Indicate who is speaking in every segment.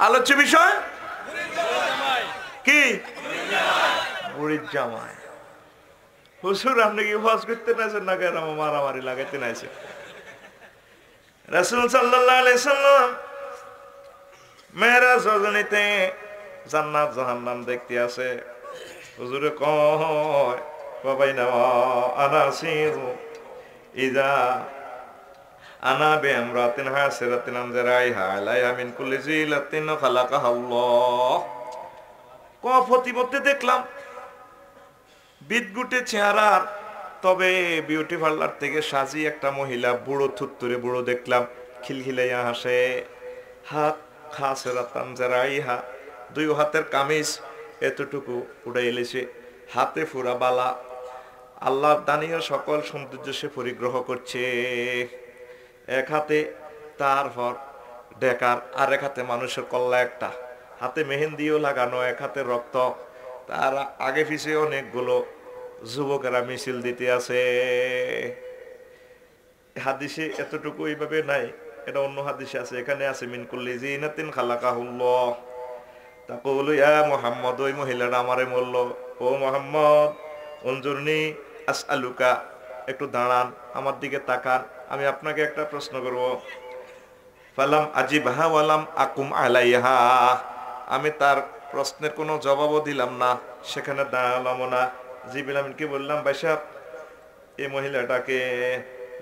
Speaker 1: আলোচ্য বিষয় কি? বুড়ির জামাই। হুজুর আপনি কি ওয়াজ করতে নাইছেন না কেন মারামারি লাগাইতে নাইছেন? রাসূল সাল্লাল্লাহু আলাইহি সাল্লাম মেরাজ রজনীতে জান্নাত জাহান্নাম দেখতে আছে। হুজুরে কয় বাবাইনা আনাসিরু ইজা আনা বিআমরাতিন হাসিরাতিন আমজারাইহা আলাইহা মিন কুল্লি জিলাতিন খালাকাহাল্লাহ। প্রতিমধ্যে দেখলাম বিদগুটে চেহারার, তবে বিউটি পার্লার থেকে সাজি একটা মহিলা, বুড়ো থুত্তুরে বুড়ো দেখলাম, খিলখিলাইয়া হাসে। হাত খাসেরাতান জারাইহা, দুই হাতের কামিজ এতটুকু উড়ে এলেছে, হাতে ফুরা বালা। আল্লাহর দানীয় সকল সৌন্দর্য সে পরিগ্রহ করছে। এক হাতে তারপর ডেকার, আর এক হাতে মানুষের কল্লা একটা, হাতে মেহেন্দিও লাগানো, এক হাতে রক্ত। তার আগে পিছিয়ে অনেকগুলো যুবকেরা মিছিল দিতে আছে। হাদিসে এতটুকু এইভাবে নাই, এটা অন্য হাদিসে আছে। এখানে আছে মিন কুল্লি জিনাতিন খালাকাহুল্লাহ তাকুলু ইয়া মুহাম্মদ। ওই মহিলাটা আমারে বলল, ও মুহাম্মদ উনজুরনি আসআলুকা, একটু দাঁড়ান, আমার দিকে তাকান, আমি আপনাকে একটা প্রশ্ন করব। ফালাম আজিবহা ওয়ালাম আকুম আলাইহা, আমি তার প্রশ্নের কোনো জবাবও দিলাম না, সেখানে দাঁড়ালাম না। জিবরিল আমিনকে বললাম, ভাই সাহেব এই মহিলাটাকে?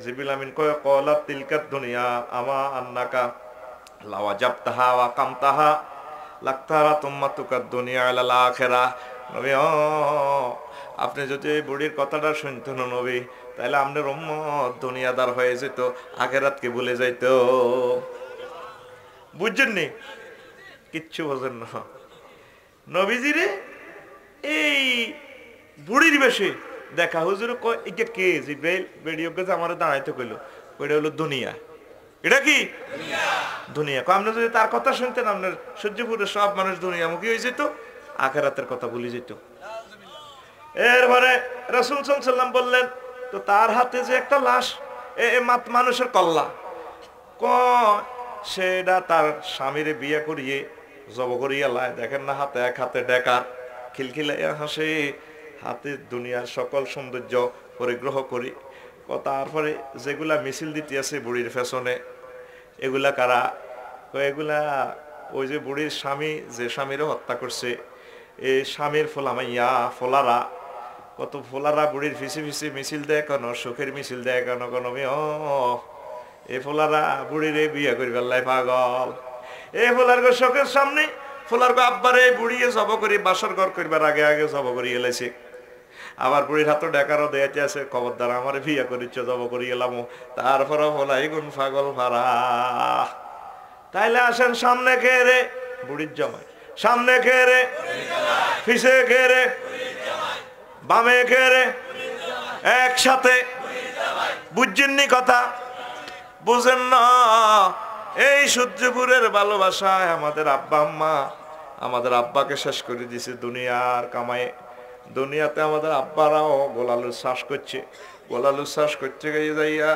Speaker 1: জিবরিল আমিন কয় ক্বালাত তিলকাত দুনিয়া আমা আন্নাকা লাওয়াজাবতাহা ওয়া কামতাহা লাকতারা তুম্মাতুকাদ দুনিয়া আলাল আখিরাহ। নবী আপনি যদি এই বুড়ির কথাটা শুনতেন নবী, তাহলে আপনার উম্মত দুনিয়াদার হয়ে যেত, আখিরাতকে ভুলে যাইত। বুঝছেন নি? কিচ্ছু বোঝেন না। নবীজিরে এই বুড়ির বেশে দেখা। হুজুর কয় এটা কে? জিব্রাইল ভিডিও কাছে আমারে দাঁড়াইতে কইলো, ওইটা হলো দুনিয়া। এটা কি দুনিয়া? আপনি যদি তার কথা শুনতেন, আপনার সূর্যপুরের সব মানুষ দুনিয়ামুখী হয়ে যেত, আখিরাতের কথা ভুলে যেত। এরপরে রাসূল সাল্লাল্লাহু আলাইহি ওয়াসাল্লাম বললেন, তো তার হাতে যে একটা লাশ, মানুষের কল্লা, সেটা তার স্বামীরে বিয়ে করিয়ে জব করিয়া লাই। দেখেন না, হাতে এক হাতে ডেকার, খিলখিলাইয়া হাসে, হাতে দুনিয়ার সকল সৌন্দর্য পরিগ্রহ করি। তারপরে যেগুলা মিছিল দিতে আছে বুড়ির ফ্যাশনে, এগুলা কারা? এগুলা ওই যে বুড়ির স্বামী, যে স্বামীরও হত্যা করছে, এই স্বামীর ফোলামাইয়া, ফোলারা, কত ফোলারা বুড়ির ফিসি ফিসি মিছিল দেয় কেন, সুখের মিছিল দেয় কেন? কেন এ ফোলারা বুড়ির বিয়ে করিবার লাই পাগল। এ ফোলার গো শোকের সামনে, ফোলার গো আব্বারে বুড়িয়ে জব করি বাসর ঘর করবার আগে আগে জব করি এলেছে। আবার বুড়ির হাতে ডেকারও দেয়াতে আছে, খবরদার আমার বিয়ে করিচ্ছ, জব করি এলাম। তারপরে ফোলাই গুন পাগল ভাড়া। তাইলে আসেন সামনে খেয়ে রে বুড়ির জামাই, সামনে খেয়ে রে, পিছে খেয়ে রে, বামে খেয়ে রে, একসাথে। বুঝছেননি কথা? বুঝেন না? এই সূর্যপুরের ভালোবাসায় আমাদের আব্বা আম্মা, আমাদের আব্বাকে শেষ করে দিছে দুনিয়ার কামায়ে। দুনিয়াতে আমাদের আব্বারাও গোলালু চাষ করছে, গোলালু চাষ করতে গিয়ে যাইয়া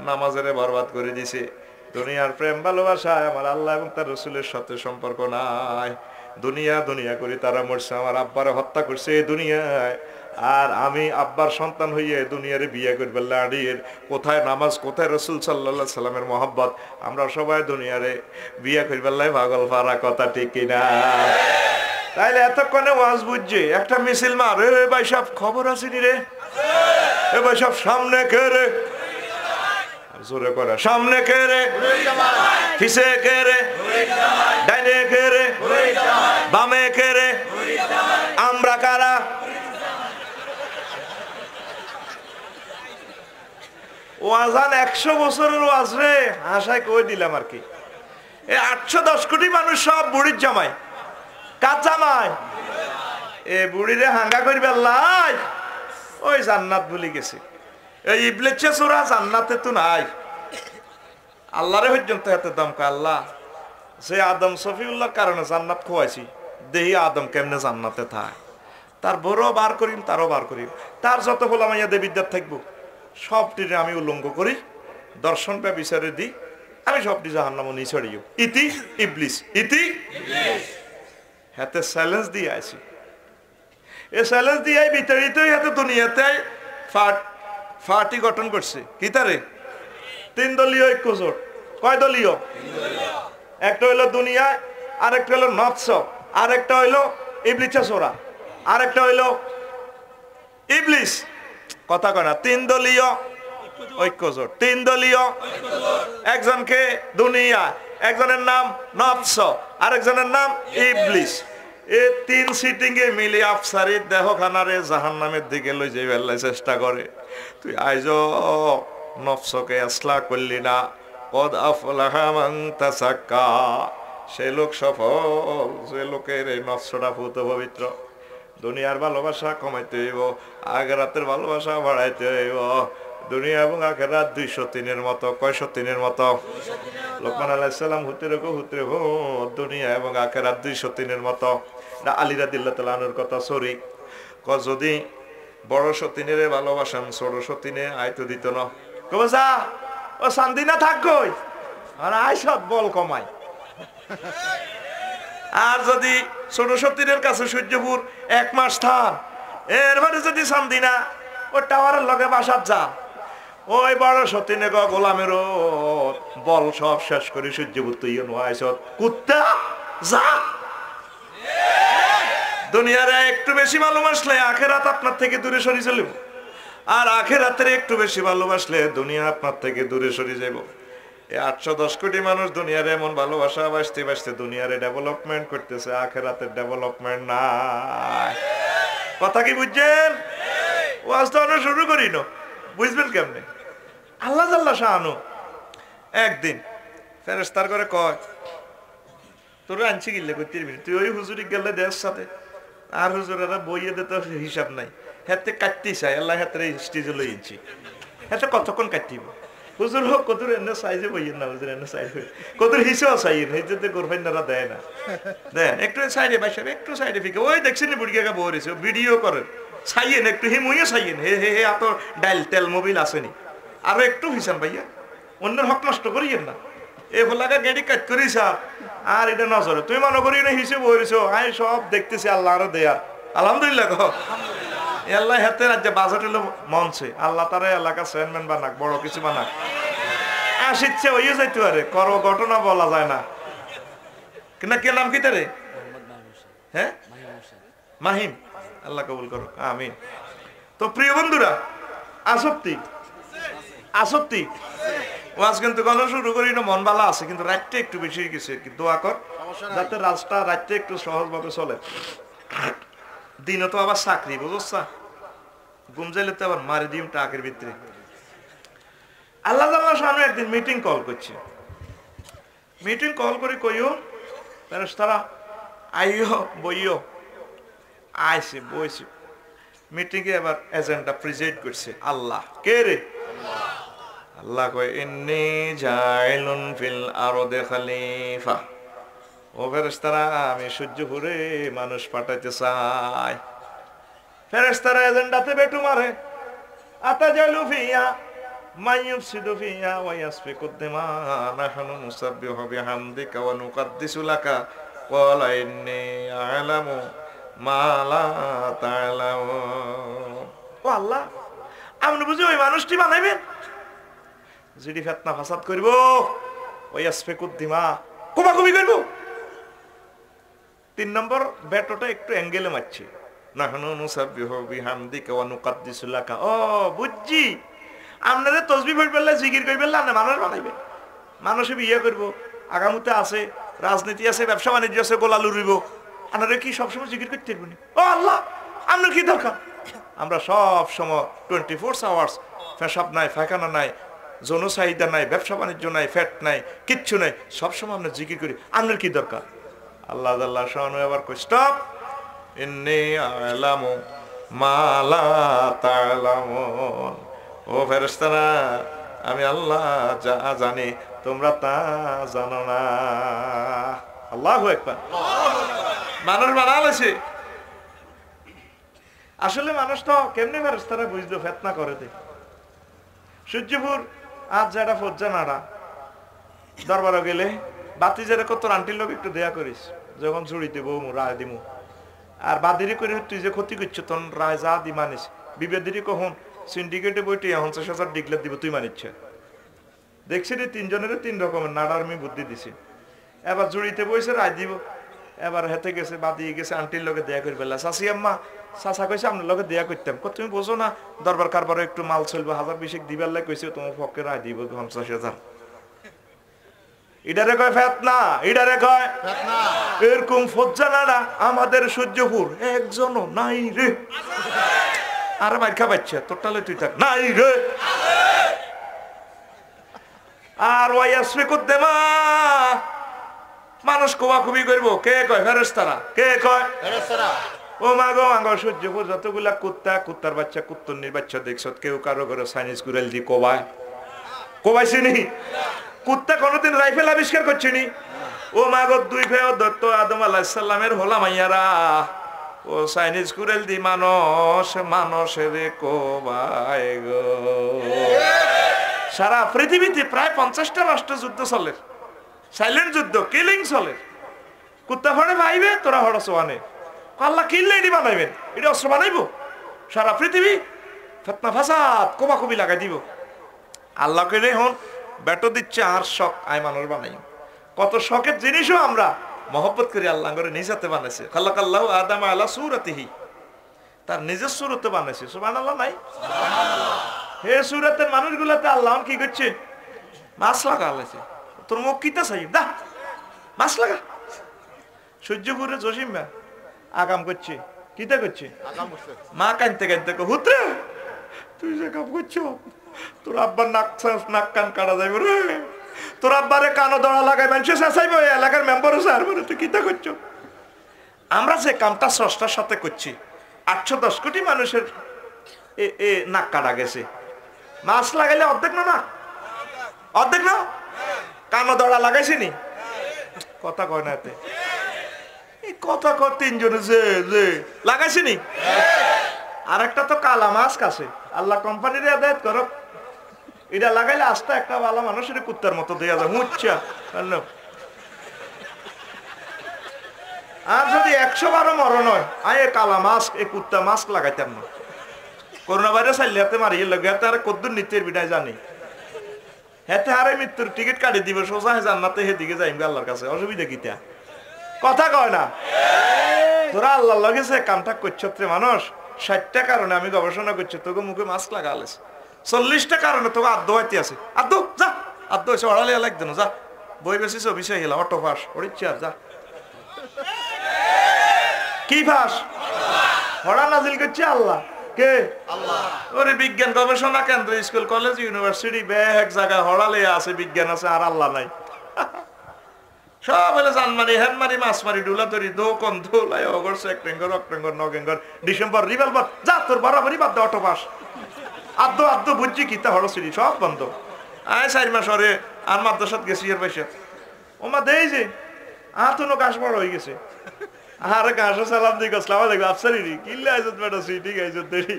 Speaker 1: নামাজের বরবাদ করে দিছে। দুনিয়ার প্রেম ভালোবাসায় আমার আল্লাহ এবং তার রসুলের সাথে সম্পর্ক নাই। দুনিয়া দুনিয়া করে তারা মরছে, আমার আব্বারে হত্যা করছে এই দুনিয়ায়। আর আমি আব্বার সন্তান হইয়া দুনিয়ারে বিয়ে করবে লাড়ির। কোথায় নামাজ, কোথায় রসুল সাল্লাল্লাহু আলাইহি সাল্লামের মহব্বত? আমরা সবাই দুনিয়ারে বিয়ে করবে লাই পাগল পারা, কথা ঠিক কিনা? তাইলে এতক্ষণে ওয়াজ বুঝছে, একটা মিছিল মার, এ ভাই সব খবর আছে নি রে? এ ভাই সব সামনে কে রে? জোরে করে, সামনে কে রে, পিছে কে রে, ডাইনে কে রে, বামে কে রে, আমরা কারা? ওয়াজান 100 বছরের ওয়াজ রে, আশায় কই দিলাম আর কি। এই 810 কোটি মানুষ সব বুড়ির জামাই। কার জামাই? এ বুড়িরে হাঙ্গা করবে আল্লাহ, ওই জান্নাত ভুলে গেছে। এই ইবলিসে সূরা জান্নাতে তো নাই। আল্লাহরে পর্যন্ত এত দাম কা আল্লাহ, সে আদম সফিউল্লাহর কারণে জান্নাত খোয়াইছি, দেহি আদম কেমনে জান্নাতে থাকে। তার বড় বার করিম, তারও বার করিম, তার যত ফলামাইয়া দেবিদ্যার থাকবো সবটিরে আমি উল্লঙ্ঘ করি, দর্শন ব্যভিচারে দিই, আমি সবটি জাহান্নামে নিয়ে ছড়িও ইতি ইবলিস ইতি হাতে চ্যালেঞ্জ দিয়ে আছি এই চ্যালেঞ্জ দিয়ে বিতাড়িতই হাতে দুনিয়াতে ফাটি গঠন করছে কি তারে 3 দলীয় ঐক্য জোট কয় দলীয় একটা হইলো দুনিয়া আরেকটা হইলো নফস আরেকটা হইলো ইবলিসের সোরা আরেকটা হইলো ইবলিস কথা কয় না 3 দলীয় ঐক্য জোট 3 দলীয় একজনকে দুনিয়া একজনের নাম নফস আরেকজনের নাম ইবলিস এই 3 সিটিং এ মিলে আফসারি দেহখানারে জাহান্নামের দিকে লই যাইবার চেষ্টা করে তুই আইজো নফসকে আসলা করলি না কদ আফলাহা মান তাসাক্কা সে লোক সফল যে লোকের এই নফসটা পুত পবিত্র দুনিয়ার ভালোবাসা কমাইতে হইব আখিরাতের ভালোবাসা বাড়াইতে হইব দুনিয়া এবং আখিরাত 203 এর মতো কয়শো 3 এর মতো লোকমান আলাইহিস সালাম হুতে রেখো দুনিয়া এবং আখিরাত 203 এর মতো না আলী রাদিয়াল্লাহু তাআলা আনহুর কথা সরি ক যদি বড় সতীনের ভালোবাসান ছোট সতীনে আইতো দিত না কবে যা ও শান্তি না থাক কই আর আইসত বল কমাই আর যদি ছোট সতীনের কাছে সূর্যপুর 1 মাস থাক এরপরে যদি শান্তি না ও টাওয়ারের লগে বাসাত যা ওই বড় সতীনে গোলামের বল সব শেষ করে সূর্যপুর তুই আইসত কুত্তা যা দুনিয়ারে একটু বেশি ভালোবাসলে আখিরাত আপনার থেকে দূরে সরে চলবে আর আখিরাতের একটু বেশি ভালোবাসলে দুনিয়া আপনার থেকে দূরে সরে যাবে এই 810 কোটি মানুষ দুনিয়ারে এমন ভালোবাসা বাসতে বাসতে দুনিয়ারে ডেভেলপমেন্ট করতেছে আখিরাতের ডেভেলপমেন্ট নাই কথা কি বুঝছেন ওয়াজ তো আমরা শুরু করি না বুঝবেন কেমনে আল্লাহ জাল্লা শাহানু একদিন ফেরেশতার করে কয় তোর আনছি গিল্লে করতে তুই ওই হুজুরি গেলে দেশ সাথে আর হুজুরেরা বইয়ে দিতে হিসাব নাই হাতে কাটতে চাই আল্লাহ হাতে স্টেজে লইছি হাতে কতক্ষণ কাটতিব হুজুর হোক কত এনে সাইজে বইয়েন না হুজুর এনে সাইজ কত হিসাব চাইয়েন হেজেতে গোরফাইনারা দেয় না দেন একটু সাইডে বাইসাবে একটু সাইডে ফিকে ওই দেখছেন বুড়িয়াকে বহরেছে ভিডিও করেন চাইয়েন একটু হে মুইও চাইয়েন হে হে হে এত ডাইল তেল মোবিল আসেনি আরো একটু হিসাব ভাইয়া অন্যের হক নষ্ট করিয়েন না এই ফলাকা গেড়ি কাট করিস আর এটা নজরে তুই মনে করি না হিসেবে বইছো আই সব দেখতেছি আল্লাহ আরো দেয়া আলহামদুলিল্লাহ কহ আল্লাহ হাতে রাজ্যে বাজেট হলো মঞ্চে আল্লাহ তারা এলাকা চেয়ারম্যান বানাক বড় কিছু বানাক আসিচ্ছে ওইও যাইতে পারে কর ঘটনা বলা যায় না কিনা কে নাম কি তারে হ্যাঁ মাহিম আল্লাহ কবুল করো আমিন তো প্রিয় বন্ধুরা আসক্তি আসক্তি ওয়াজ কিন্তু গল্প শুরু করি না মন ভালো আছে কিন্তু রাতটা একটু বেশি গেছে দোয়া কর যাতে রাতটা রাতটা একটু সহজভাবে চলে দিনে তো আবার চাকরি বুঝছা ঘুম যাইলে তো আবার মারি দিম টাকের ভিতরে আল্লাহ তাআলার সামনে একদিন মিটিং কল করছে মিটিং কল করে কইও ফেরেশতারা আইও বইও আইছে বইছে মিটিং এ এবার এজেন্ডা প্রেজেন্ট করছে আল্লাহ কে রে আল্লাহ কয় ইন্নী জাইলুন ফিল আরদি খলিফা ও ফেরেশতারা আমি সূর্যপুরে মানুষ পাঠাইতে চাই ফেরেশতারা এজেন্ডাতে বেটু মারে আতাজালু ফিয়া মাইয়ুফসিদু ফিয়া ওয়া ইয়াসফিকু দিমা নাহনু মুসাব্বিহু বিহামদিকা ওয়া নুকাদ্দিসু লাকা ক্বালা ইন্নী আ'লামু মা লা তা'লামুন ও আল্লাহ আপনি বুঝি ওই মানুষটি বানাইবেন যেটি ফিতনা ফাসাদ করব ওই ইয়াসফিকু দিমা কুবাকুবি করব 3 নম্বর ব্যাটটা একটু অ্যাঙ্গেলে মারছে নাহনু নুসাব্বিহু বিহামদিকা ওয়া নুকাদ্দিসু লাকা ও বুঝছি আপনারা তাসবিহ পড়বেলা জিকির করবেলা না মানুষ বানাইবেন মানুষে বিয়ে করব আগামীতে আছে রাজনীতি আছে ব্যবসা বাণিজ্য আছে গোলালু রইব আপনারা কি সব সময় জিকির করতে পারবেন ও আল্লাহ আপনার কি দরকার আমরা সব সময় 24 আওয়ার্স পেশাব নাই পায়খানা নাই যৌন চাহিদা নাই ব্যবসা বাণিজ্য নাই ফ্যাট নাই কিচ্ছু নাই সব সময় আমরা জিকির করি আপনার কি দরকার আল্লাহ আল্লাহ শানু এবার কই স্টপ ইন্নী আ'লামু মা লা তা'লামুন ও ফেরেশতারা আমি আল্লাহ যা জানি তোমরা তা জানো না আল্লাহু আকবার মানুষ বানালেছে আসলে মানুষ তো কেমনে ফেরেশতারা বুঝলো ফিতনা করে দে সূর্যপুর আজ যারা ফজ্জা নাড়া দরবারে গেলে বাতি যারা কত আন্টির লোক একটু দেয়া করিস, যখন ঝুড়িতে বউ রায় দিমু আর বাদিরি করে তুই যে ক্ষতি করছো তখন রায় যা দি মানিস। বিবেদিরি কখন সিন্ডিকেটে বইটি 50,000 ডিক্লেয়ার দিব, তুই মানিচ্ছে। দেখছি রে 3 জনের 3 রকমের নাড়ার আমি বুদ্ধি দিছি। এবার জুড়িতে বইছে রায় দিব, এবার হেতে গেছে বাদি গেছে আন্টির লোকে দেয়া করে ফেললা। শাশি আম্মা চাচা কইছে আপনার লোকে দেয়া করতাম, তুমি বোঝো না দরবার কারবারে একটু মাল চলবে, 1000-20 দিবার লাই কইছে, তোমার পক্ষে রায় দিব 50,000। ইডারে কয় ফেতনা, ইডারে কয় ফেতনা। এরকম ফজ্জানারা আমাদের সূর্যপুর একজনও নাই রে। আরে মাইখা বাচ্চা তোরটালে তুই থাক নাই রে। আর ওয়াইয়াসফি কুদ্দেমা মানুষ কোবাকুবি করবো, কে কয় ফেরেশতারা, কে কয় ফেরেশতারা। ও মা গো আঙ্গ সূর্যপুর যতগুলা কুত্তা, কুত্তার বাচ্চা কুত্তনির বাচ্চা দেখছ, কেউ কারো করে চাইনিজ কুড়াল দিয়ে কোবায়, কোবাইছিনি? কুত্তা কোনদিন রাইফেল আবিষ্কার করছিনি? ও মা গো 2 ভাই দত্ত আদম আলাইহিস সালামের হোলা মাইয়ারা ও চাইনিজ কুড়াল দি মানুষের কোবায় গো। সারা পৃথিবীতে প্রায় 50টা রাষ্ট্র যুদ্ধ চলে, সাইলেন্ট যুদ্ধ, কিলিং চলে। কুত্তা ফড়ে ভাইবে তোরা হড়ছ আনে, আল্লাহ কিনলে এটি বানাইবেন, এটি অস্ত্র বানাইব। সারা পৃথিবী ফেতনা ফাসাদ কোবাকুবি লাগাই দিব। আল্লাহ কে হন বেটো দিচ্ছে আর শখ আয় মানুষ বানাই। কত শখের জিনিসও আমরা মহব্বত করি আল্লাহ করে নিজাতে বানাইছে। খালাকাল্লাহু আদম আলা সূরাতিহি, তার নিজের সুরতে বানাইছে। সুবহানাল্লাহ নাই? হে সুরতের মানুষগুলাতে আল্লাহ কি করছে? মাছ লাগা আলাইছে। তোর মুখ কিতা চাই দা মাছ লাগা। সূর্যপুরে জসিমা আগাম করছে, কিতা করছে? মা কানতে কানতে হুতরে তুই যে কাম করছো, তোর আব্বার নাক কান কাটা যাইব রে, তোর আব্বারে কানো দড়া লাগাই মানুষের চেঁচাইব, এলাকার মেম্বার স্যার বলে তুই কিতা করছো? আমরা যে কামটা স্রষ্টার সাথে করছি, 810 কোটি মানুষের নাক কাটা গেছে। মাছ লাগাইলে অর্ধেক না, অর্ধেক না কানো দড়া লাগাইছি নি? কথা কয় না এতে, এই কথা কয় 3 জনে যে লাগাইছি নি। আর একটা তো কালা মাছ কাছে, আল্লাহ কোম্পানির আদায়ত করো, এটা লাগাইলে আস্তে একটা ভালো মানুষের কুত্তার মতো দেয়া যায় মুচ্ছা। আর যদি 112 মরণ হয় আয় কালা মাস্ক এ কুত্তা মাস্ক লাগাইতাম না। করোনা ভাইরাস চাইলে হাতে মারিয়ে লাগে, হাতে আর কদ্দুর নিত্যের বিদায় জানি, হাতে হারে মৃত্যুর টিকিট কাটি দিব সোজা জান্নাতে, হেদিকে যাইম আল্লাহর কাছে, অসুবিধা কিটা? কথা কয় না? তোরা আল্লাহ লাগেছে কামটা করছো মানুষ। 60টা কারণে আমি গবেষণা করছি, তোকে মুখে মাস্ক লাগালে 40টা কারণে তোকে আদ্য হইতে আছে। আদ্য যা, আদ্য হয়েছে ওড়ালে লাগতো না, যা বই বেশিস অফিসে গেলাম, অটো ফাঁস ওড়িচ্ছি আর যা। কি ফাঁস? হড়া নাজিল করছে আল্লাহ, কে? আল্লাহ। ওরে বিজ্ঞান গবেষণা কেন্দ্র, স্কুল কলেজ ইউনিভার্সিটি এক জায়গায় হড়ালে আছে, বিজ্ঞান আছে আর আল্লাহ নাই। সব হলে জানমারি হ্যানমারি মাছমারি ডুলা তরি দোকন ধোলাই অগর সেক্টেঙ্গর অক্টেঙ্গর নগেঙ্গর ডিসেম্বর রিভলভার যা তোর বরাবরই বাদ দে অটো পাস। আদ্য বুঝছি কিতা হড়ছিলি সব বন্ধ। আয় 4 মাস হরে আর মাদ্রাসাত গেছি এর পয়সা ওমা দেই যে আতনো গাছ বড় হয়ে গেছে। আর গাছও সালাম দিই আসসালাম আলাইকুম আফসারি কিল্লে আইছত বেটা সিটি গাইছত দেরি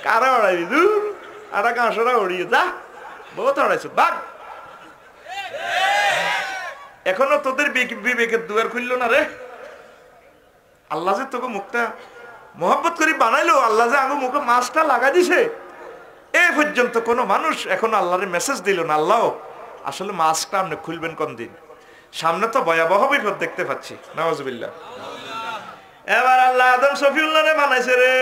Speaker 1: কারা ওড়াইবি দূর আটা গাছরা উড়িয়ে যা বহুত ওড়াইছ বাঘ। এখনো তোদের বিবেকের দুয়ার খুললো না রে। আল্লাহ যে তোকে মুখটা মোহাব্বত করি বানাইলো, আল্লাহ যে আমার মুখে মাছটা লাগা দিছে, এ পর্যন্ত কোনো মানুষ এখনো আল্লাহরে মেসেজ দিল না আল্লাহ আসলে মাছটা আপনি খুলবেন কোন দিন? সামনে তো ভয়াবহ বিপদ দেখতে পাচ্ছি, নাউজুবিল্লাহ। এবার আল্লাহ আদম সফিউল্লাহ রে বানাইছে রে,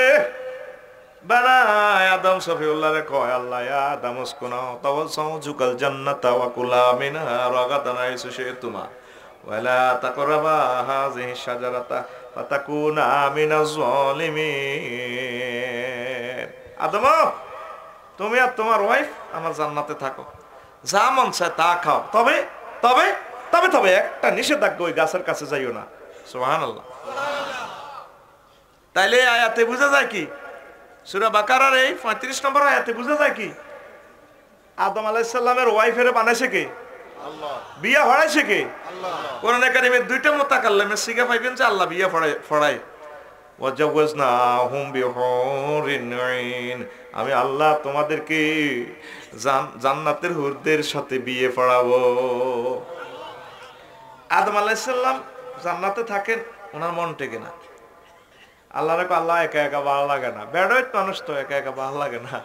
Speaker 1: বানায় আদম সফিউল্লাহ রে কয় আল্লাহ ইয়া আদম উসকুনা তাওয়াজ্জুকাল জান্নাতা ওয়া কুলা মিনহা রাগাদান হাইসু শি'তুমা ওয়ালা তাকরাবা হাযিহি শাজারাতা ফাতাকুনা মিনাজ জালিমিন। আদম তুমি আর তোমার ওয়াইফ আমার জান্নাতে থাকো, যা মন চায় তা খাও, তবে তবে তবে তবে একটা নিষেধাজ্ঞা, ওই গাছের কাছে যাইও না। সুবহানাল্লাহ। তাইলে আয়াতে বোঝা যায় কি? সূরা বাকারার এই 35 নম্বর আয়াতে বোঝা যায় কি? আদম আলাইহিস সালামের ওয়াইফের বানাইছে কে? আল্লাহ। বিয়া ফড়াইছে কে? আল্লাহ। কোরআনে কারিমে 2টা মোতাকাল্লিমের সিগা পাইবেন যে আল্লাহ বিয়া ফড়ায়। ওয়াজাওয়াজনাহুম বিহুরিন আইন, আমি আল্লাহ তোমাদেরকে জান্নাতের হুরদের সাথে বিয়ে পড়াবো। আদম আলাইহিস সালাম জান্নাতে থাকেন, ওনার মন টেকে না। আল্লাহরে আল্লাহ একা একা ভালো লাগে না, বেড়াইত মানুষ তো একা একা ভালো লাগে না।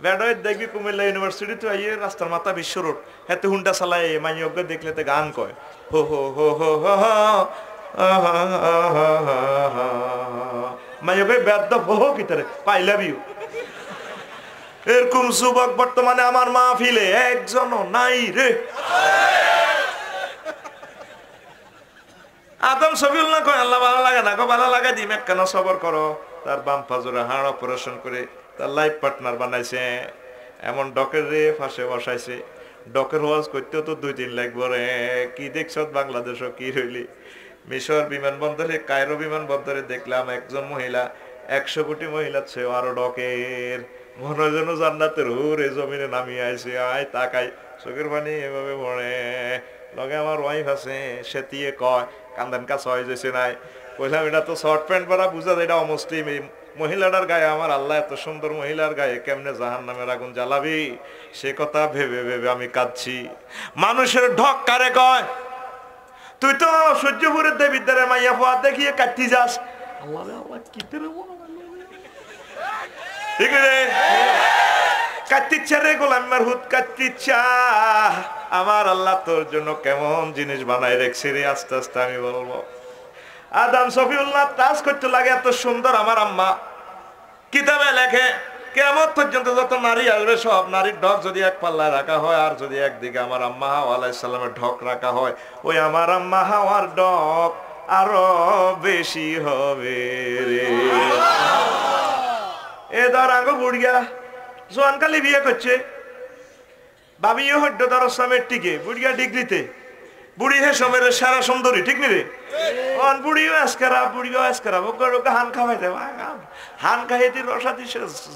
Speaker 1: বেড়াইত দেখবি কুমিল্লা ইউনিভার্সিটি তো আইয়ে রাস্তার মাথা বিশ্ব রোড হেতে হুন্ডা চালায় মাইয়জ্ঞ দেখলে তো গান কয় হো হো হো হো হো মাইয়জ্ঞ বেদ্য হো কিতারে আই লাভ ইউ। এরকম যুবক বর্তমানে আমার মাহফিলে একজনও নাই রে। আদম সফিউল্লাহ কয় আল্লাহ ভালো লাগে না, ভালো লাগা দিম কেন সবর করো। তার বাম পাজরে হাড় অপারেশন করে তার লাইফ পার্টনার বানাইছে, এমন ডকের রে ফাঁসে বসাইছে। ডকের ওয়াজ করতেও তো 2-3 লাগবে রে। কি দেখছ বাংলাদেশও কি রইলি। মিশর বিমানবন্দরে, কায়রো বিমানবন্দরে দেখলাম একজন মহিলা 100 কোটি মহিলার চেয়ে আরো ডকের, মনে যেন জান্নাতের হুরে জমিনে নামিয়ে আইছে। আয় তাকাই চোখের পানি এভাবে পড়ে। লগে আমার ওয়াইফ আছে, সে দিয়ে কয় কান্দান কাছে হয়ে যেছে নাই। কইলাম এটা তো শর্ট প্যান্ট পরা, বুঝা যায় এটা অমুসলিম। এই মহিলাটার গায়ে আমার আল্লাহ এত সুন্দর মহিলার গায়ে কেমনে জাহান্নামের আগুন জ্বালাবি, সে কথা ভেবে ভেবে আমি কাঁদছি। মানুষের ঢক কারে কয়? তুই তো সহ্যপুরের দেবীদ্বারে মাইয়া ফোয়া দেখিয়ে কাটতি যাস। আল্লাহ আল্লাহ কি ঠিক রে, কাটতিচ্ছা রে গোলামের হুদ কাটতিচ্ছা। আমার আল্লাহ তোর জন্য কেমন জিনিস বানাই রেখেছে রে, আস্তে আস্তে আমি বলবো। আদম সফিউল্লাহ তাজ করতে লাগে এত সুন্দর। আমার আম্মা কিতাবে লেখে কিয়ামত পর্যন্ত যত নারী আসবে সব নারীর ঢক যদি এক পাল্লায় রাখা হয়, আর যদি একদিকে আমার আম্মা হাওয়া আলাইহিস সালামের ঢক রাখা হয়, ওই আমার আম্মা হাওয়ার ঢক আরো বেশি হবে রে। এ ধর আঙ্গো বুড়িয়া জোয়ানকালি বিয়ে করছে, বাবিও হড্ড ধর সামের টিকে, বুড়িয়া ডিগ্রিতে, বুড়ি হে সমের সারা সুন্দরী, ঠিক নি রে? বুড়িও আজকারা, বুড়িও আজকারা ওকে হান খাওয়াই দেয়, হান খাইয়ে দিয়ে রসা দিয়ে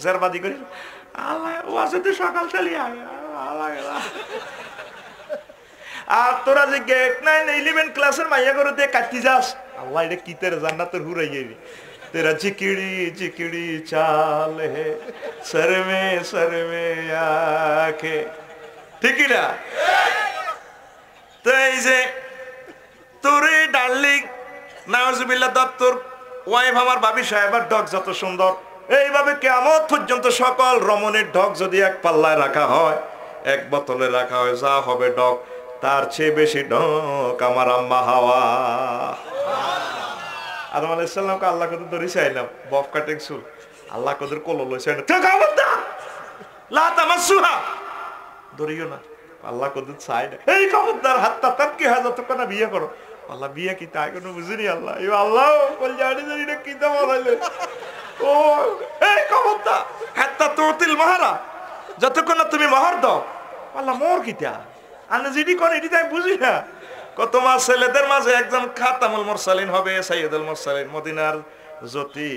Speaker 1: জেরবাদি করি। আল্লাহ সকাল চালিয়ে আর তোরা যে 9-11 ক্লাসের মাইয়া করে দিয়ে কাটতি যাস। আল্লাহ এটা কি তেরে জান্নাতের হুরাই গেলি। तेरा चिकड़ी चिकड़ी चाल है सर में आके, ঠিক না? তো এই যে তোর ডার্লিং নাউজুবিল্লাহ দত্তর ওয়াইফ আমার ভাবি সাহেবের ঢক যত সুন্দর, এইভাবে কিয়ামত পর্যন্ত সকল রমণীর ঢক যদি এক পাল্লায় রাখা হয়, এক বোতলে রাখা হয়, যা হবে ঢক তার চেয়ে বেশি ঢক আমার আম্মা হাওয়া। আদম আলাইহিস সালামকে আল্লাহ কত ধরে চাইলাম বফ কাটিং চুল, আল্লাহ কদের কোল লইছে না, তুই খবরদার লা তামাসসুহা, ধরিও না। আল্লাহ কদের চাই না, এই খবরদার হাত্তা তার কি হয় যতক্ষণ না বিয়ে করো। আল্লাহ বিয়ে কি তাই কোনো বুঝিনি। আল্লাহ এই আল্লাহ কল জানি জানি না কি দাম হইলে ও এই খবরদার হাত্তা তুতিল মাহারা, যতক্ষণ না তুমি মাহার দাও। আল্লাহ মোর কিটা আনে জিডি কোন এটি তাই বুঝি না। কত মাস ছেলেদের মাঝে একজন খাতামুল মুরসালিন হবে, সাইয়্যিদুল মুরসালিন, মদিনার জ্যোতি।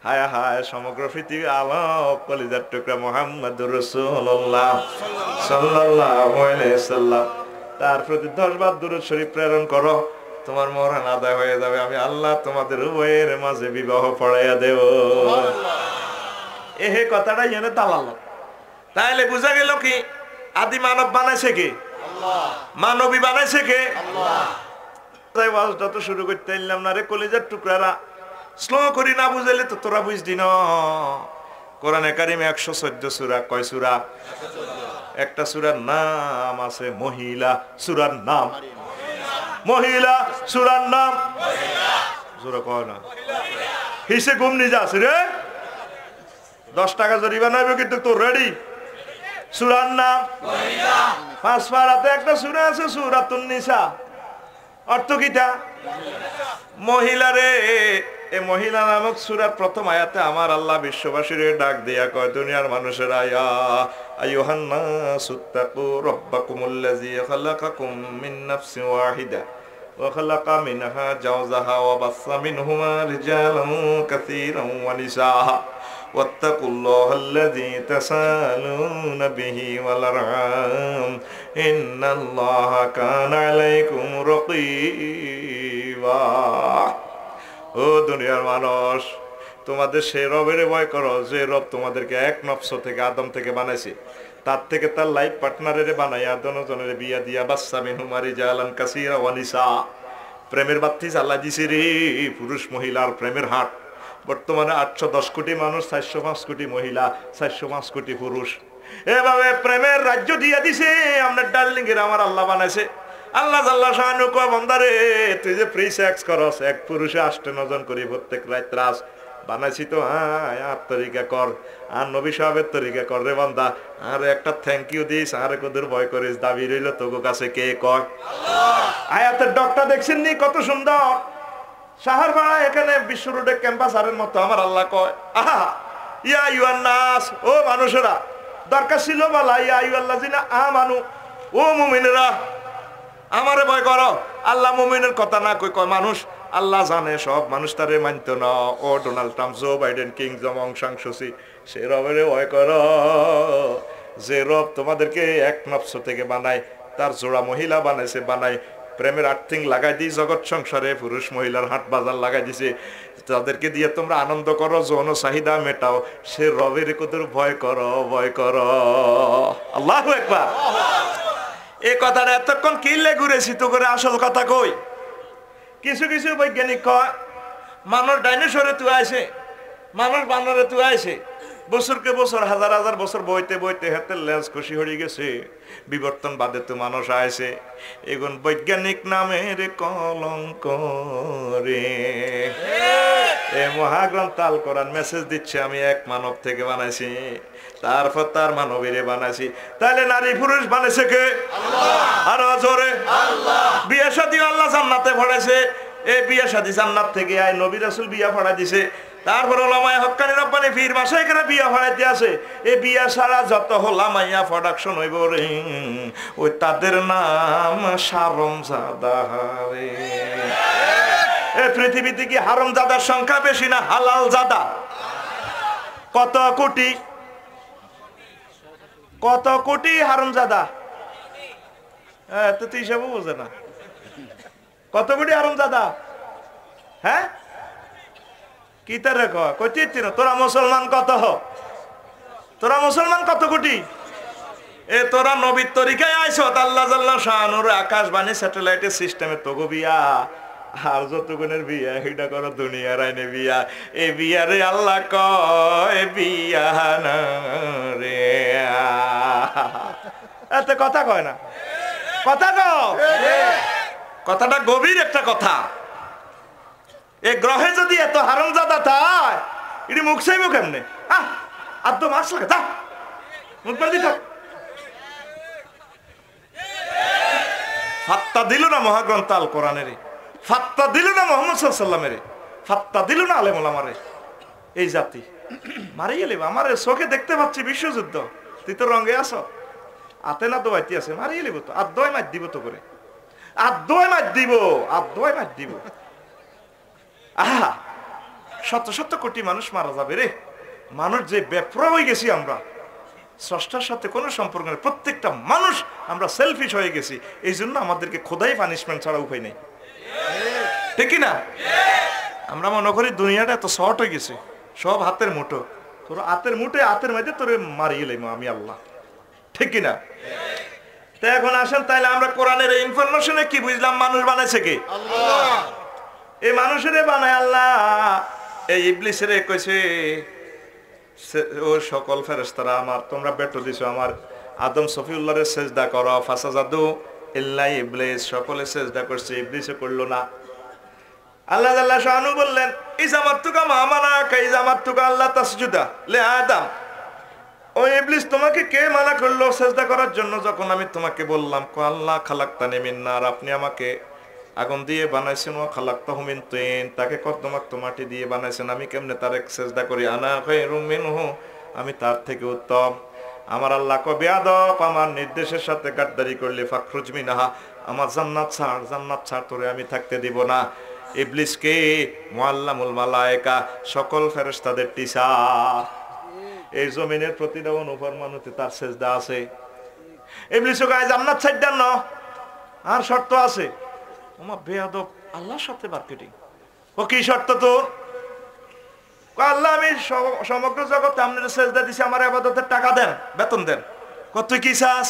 Speaker 1: হায় হায় সমগ্র পৃথিবী আলোক, কলিজার টুকরা মুহাম্মদুর রাসূলুল্লাহ সাল্লাল্লাহু আলাইহি সাল্লাম, তার প্রতি 10 বার দুরূদ শরীফ প্রেরণ করো, তোমার মরণ আদায় হয়ে যাবে। আমি আল্লাহ তোমাদের উভয়ের মাঝে বিবাহ পড়াইয়া দেব। এহে কথাটা এনে দালাল। তাইলে বুঝা গেল কি আদি মানব বানাইছে কে? মানবী বানাইছে কে? তাই ওয়াজটা তো শুরু করতে এলাম না রে কলিজার টুকরারা, স্লো করি না বুঝাইলে তো তোরা বুঝদি না। কোরআনে কারিমে 114 সূরা, কয় সূরা? একটা সূরার নাম আছে মহিলা, সূরার নাম মহিলা, সূরার নাম জোরে কয় না, হিসে ঘুম নি যাস রে, 10 টাকা জরিমানা হবে কিন্তু তোর রেডি। সূরার নাম মহিলা। 5 পারাতে একটা সূরা আছে সূরাতুন নিসা, অর্থ কিটা? মহিলা রে। এই মহিলা নামক সূরার প্রথম আয়াতে আমার আল্লাহ বিশ্ববাসীর ডাক দিয়া কয়, দুনিয়ার মানুষেরা ইয়া আইয়ুহান নাসুত্তাকু রাব্বাকুমুল্লাযী খালাকাকুম মিন নাফসিন ওয়াহিদা ওয়া খালাকা মিনহা জাওজাহা ওয়া বাসসা মিনহুমা রিজালান কাসীরান ওয়া নিসা ওয়াত্তাকুল্লাহাল্লাযী তাসালুনা বিহি ওয়াল আরহাম ইন্নাল্লাহা কানা আলাইকুম রাকীবা ও দুনিয়ার মানুষ, তোমাদের সেই রবের ভয় করো যে রব তোমাদেরকে এক নফস থেকে আদম থেকে বানাইছে, তার থেকে তার লাইফ পার্টনারের বানাইয়া দনজনের বিয়া দিয়া বাচ্চা মিনহুমারি জালান কাসিরা ওয়ানিসা। প্রেমের বাত্তি জ্বালা দিছে রে, পুরুষ মহিলার প্রেমের হাট। বর্তমানে 810 কোটি মানুষ, 405 কোটি মহিলা, 405 কোটি পুরুষ, এভাবে প্রেমের রাজ্য দিয়া দিছে। আপনার ডার্লিং এর আমার আল্লাহ বানাইছে। আল্লাহ জাল্লা শানু কয় বান্দারে, তুই যে ফ্রি সেক্স করস, এক পুরুষে 8-9 জন করি প্রত্যেক রাত রাস বানাইছি তো, হ্যাঁ আর তরিকা কর, আর নবী সাহেবের তরিকা কর রে বান্দা। আর একটা থ্যাংক ইউ দিস, আর কদুর ভয় করিস, দাবি রইল তোর কাছে কে কয়? আয়াতের ডকটা দেখছেন নি কত সুন্দর? শাহর ভাড়া এখানে বিশ্ব রোডে ক্যাম্পাস আরের মতো আমার আল্লাহ কয়, আহা ইয়া ইউয়ান নাস, ও মানুষেরা, দরকার ছিল বলা ইয়া আইয়ুহাল্লাযিনা আমানু, ও মুমিনেরা আমারে ভয় করো। আল্লাহ মুমিনের কথা না কই কয় মানুষ। আল্লাহ জানে সব মানুষ তারে মানতো না। ও ডোনাল্ড ট্রাম্প, জো বাইডেন, কিং জং সাং সুচি, সে রবের ভয় করো যে রব তোমাদেরকে এক নফস থেকে বানায়, তার জোড়া মহিলা বানাইছে, বানায় প্রেমের আর্থিং লাগাই দিই জগৎ সংসারে, পুরুষ মহিলার হাট বাজার লাগাই দিছে, তাদেরকে দিয়ে তোমরা আনন্দ করো, যৌন চাহিদা মেটাও। সে রবের কদর ভয় করো, ভয় করো। আল্লাহু আকবার। এই কথাটা এতক্ষণ কিনলে ঘুরেছি তো করে, আসল কথা কই? কিছু কিছু বৈজ্ঞানিক কয় মানুষ ডাইনোসরে তুই আইছে, মানুষ বানরে তুই আইছে, বছরকে বছর হাজার হাজার বছর বইতে বইতে হাতের লেজ খুশি হয়ে গেছে, বিবর্তন বাদে তো মানুষ আইছে। এখন বৈজ্ঞানিক নামের কলঙ্ক রে। এ মহাগ্রন্থ আল কোরআন মেসেজ দিচ্ছে আমি এক মানব থেকে বানাইছি, তারপর তার মানবীরে বানাইছি। তাহলে নারী পুরুষ বানাইছে কে? আল্লাহ। আর জোরে আল্লাহ। বিয়ে শাদী আল্লাহ জান্নাতে পড়াইছে। এই বিয়ে শাদী জান্নাত থেকে আয় নবী রাসূল বিয়া পড়াই দিছে। তারপর ওলামায়ে হক্কানি রব্বানি পীর মাশায়েখরা বিয়া পড়াইতে আছে। এই বিয়া ছাড়া যত হোলামাইয়া প্রোডাকশন হইব রে, ওই তাদের নাম হারামজাদা রে। এই পৃথিবীতে কি হারামজাদার সংখ্যা বেশি না হালাল জাদা? কত কোটি, কত কোটি হারামজাদা? তো তুই হিসাবও বোঝে না। কত কোটি হারামজাদা? হ্যাঁ কি তার কইতে না? তোরা মুসলমান কত? তোরা মুসলমান কত কোটি? এ তোরা নবীর তরিকায় আইছ, আল্লাহ জাল্লা শানুর আকাশবাণী স্যাটেলাইটের সিস্টেমে তো গো বিয়া। আর যতগুণের বিয়া এটা করো দুনিয়ার আইনে বিয়া। এ বিয়ারে আল্লাহ কয় বিয়া না রে। এত কথা কয় না, কথা কও। কথাটা গভীর একটা কথা। এ গ্রহে যদি এত হারামজাদা তাই এটি মুখ চাইব কেমনে? আদ্য মাছ লাগে তা মুখ বাদি থাক। ফাত্তা দিল না মহাগ্রন্থ আল কোরআনের, ফাত্তা দিল না মুহাম্মদ সাল্লাল্লাহু আলাইহি ওয়াসাল্লামের, ফাত্তা দিল না আলেম ওলামারে। এই জাতি মারিয়ে লেব। আমার চোখে দেখতে পাচ্ছি বিশ্বযুদ্ধ, তুই তো রঙে আছো, আতে না দোয়াইতে আছে, মারিয়ে লেব তো। আর দোয় মার দিব তো করে, আর দোয় মার দিব, আর দোয় মার দিব। আহা, শত শত কোটি মানুষ মারা যাবে রে। মানুষ যে বেপরোয়া হয়ে গেছি আমরা, স্রষ্টার সাথে কোনো সম্পর্ক নেই। প্রত্যেকটা মানুষ আমরা সেলফিশ হয়ে গেছি। এই জন্য আমাদেরকে খোদাই পানিশমেন্ট ছাড়া উপায় নেই, ঠিক না? আমরা মনে করি দুনিয়াটা এত শর্ট হয়ে গেছে, সব হাতের মুঠো। তোর হাতের মুঠে, হাতের মধ্যে তোরে মারিয়ে লেম আমি আল্লাহ, ঠিক কিনা? তা এখন আসেন, তাইলে আমরা কোরআনের এই ইনফরমেশনে কি বুঝলাম? মানুষ বানাইছে কে? আল্লাহ। এই মানুষের বানায় আল্লাহ। এই ইবলিসের কইছে ও সকল ফেরেশতারা আমার, তোমরা বেটো দিছো আমার আদম সফিউল্লাহরে সেজদা করো। ফাসাজাদু ইল্লা ইবলিস, সকলে সেজদা করছে, ইবলিসে করলো না। আল্লাহ জাল্লা শানু বললেন ইজামাতুকা মা মানাকা ইজামাতুকা আল্লাহ তাসজুদা লে আদম। ও ইবলিস, তোমাকে কে মানা করলো সেজদা করার জন্য যখন আমি তোমাকে বললাম? কো আল্লাহ খালাকতানি মিন নার, আপনি আমাকে আগুন দিয়ে বানাইছেন। ও খালাকতাহু মিন তিন, তাকে কর্দমাক্ত মাটি দিয়ে বানাইছেন, আমি কেমনে তারে সেজদা করি? আনা খায়রুম মিনহু, আমি তার থেকে উত্তম। আমার আল্লাহ কয় বেয়াদব, আমার নির্দেশের সাথে গাদ্দারি করলে ফাখরুজ মিনহা, আমার জান্নাত ছাড়, জান্নাত ছাড়, তোরে আমি থাকতে দিব না। ইবলিসকে মুআল্লামুল মালায়েকা, সকল ফেরেশতাদের টিচার। এই জমিনের প্রতিটা অনুপরমাণুতে তার সেজদা আছে। ইবলিস কয় জান্নাত ছাড় দেন না, আর শর্ত আছে। ওমা বেয়াদব, আল্লাহর সাথে মার্কেটিং। ও কি শর্ত তোর? আল্লাহ আমি সমগ্র জগতে আপনার সেজদা দিছি, আমার ইবাদতের টাকা দেন, বেতন দেন। তুই কি চাস?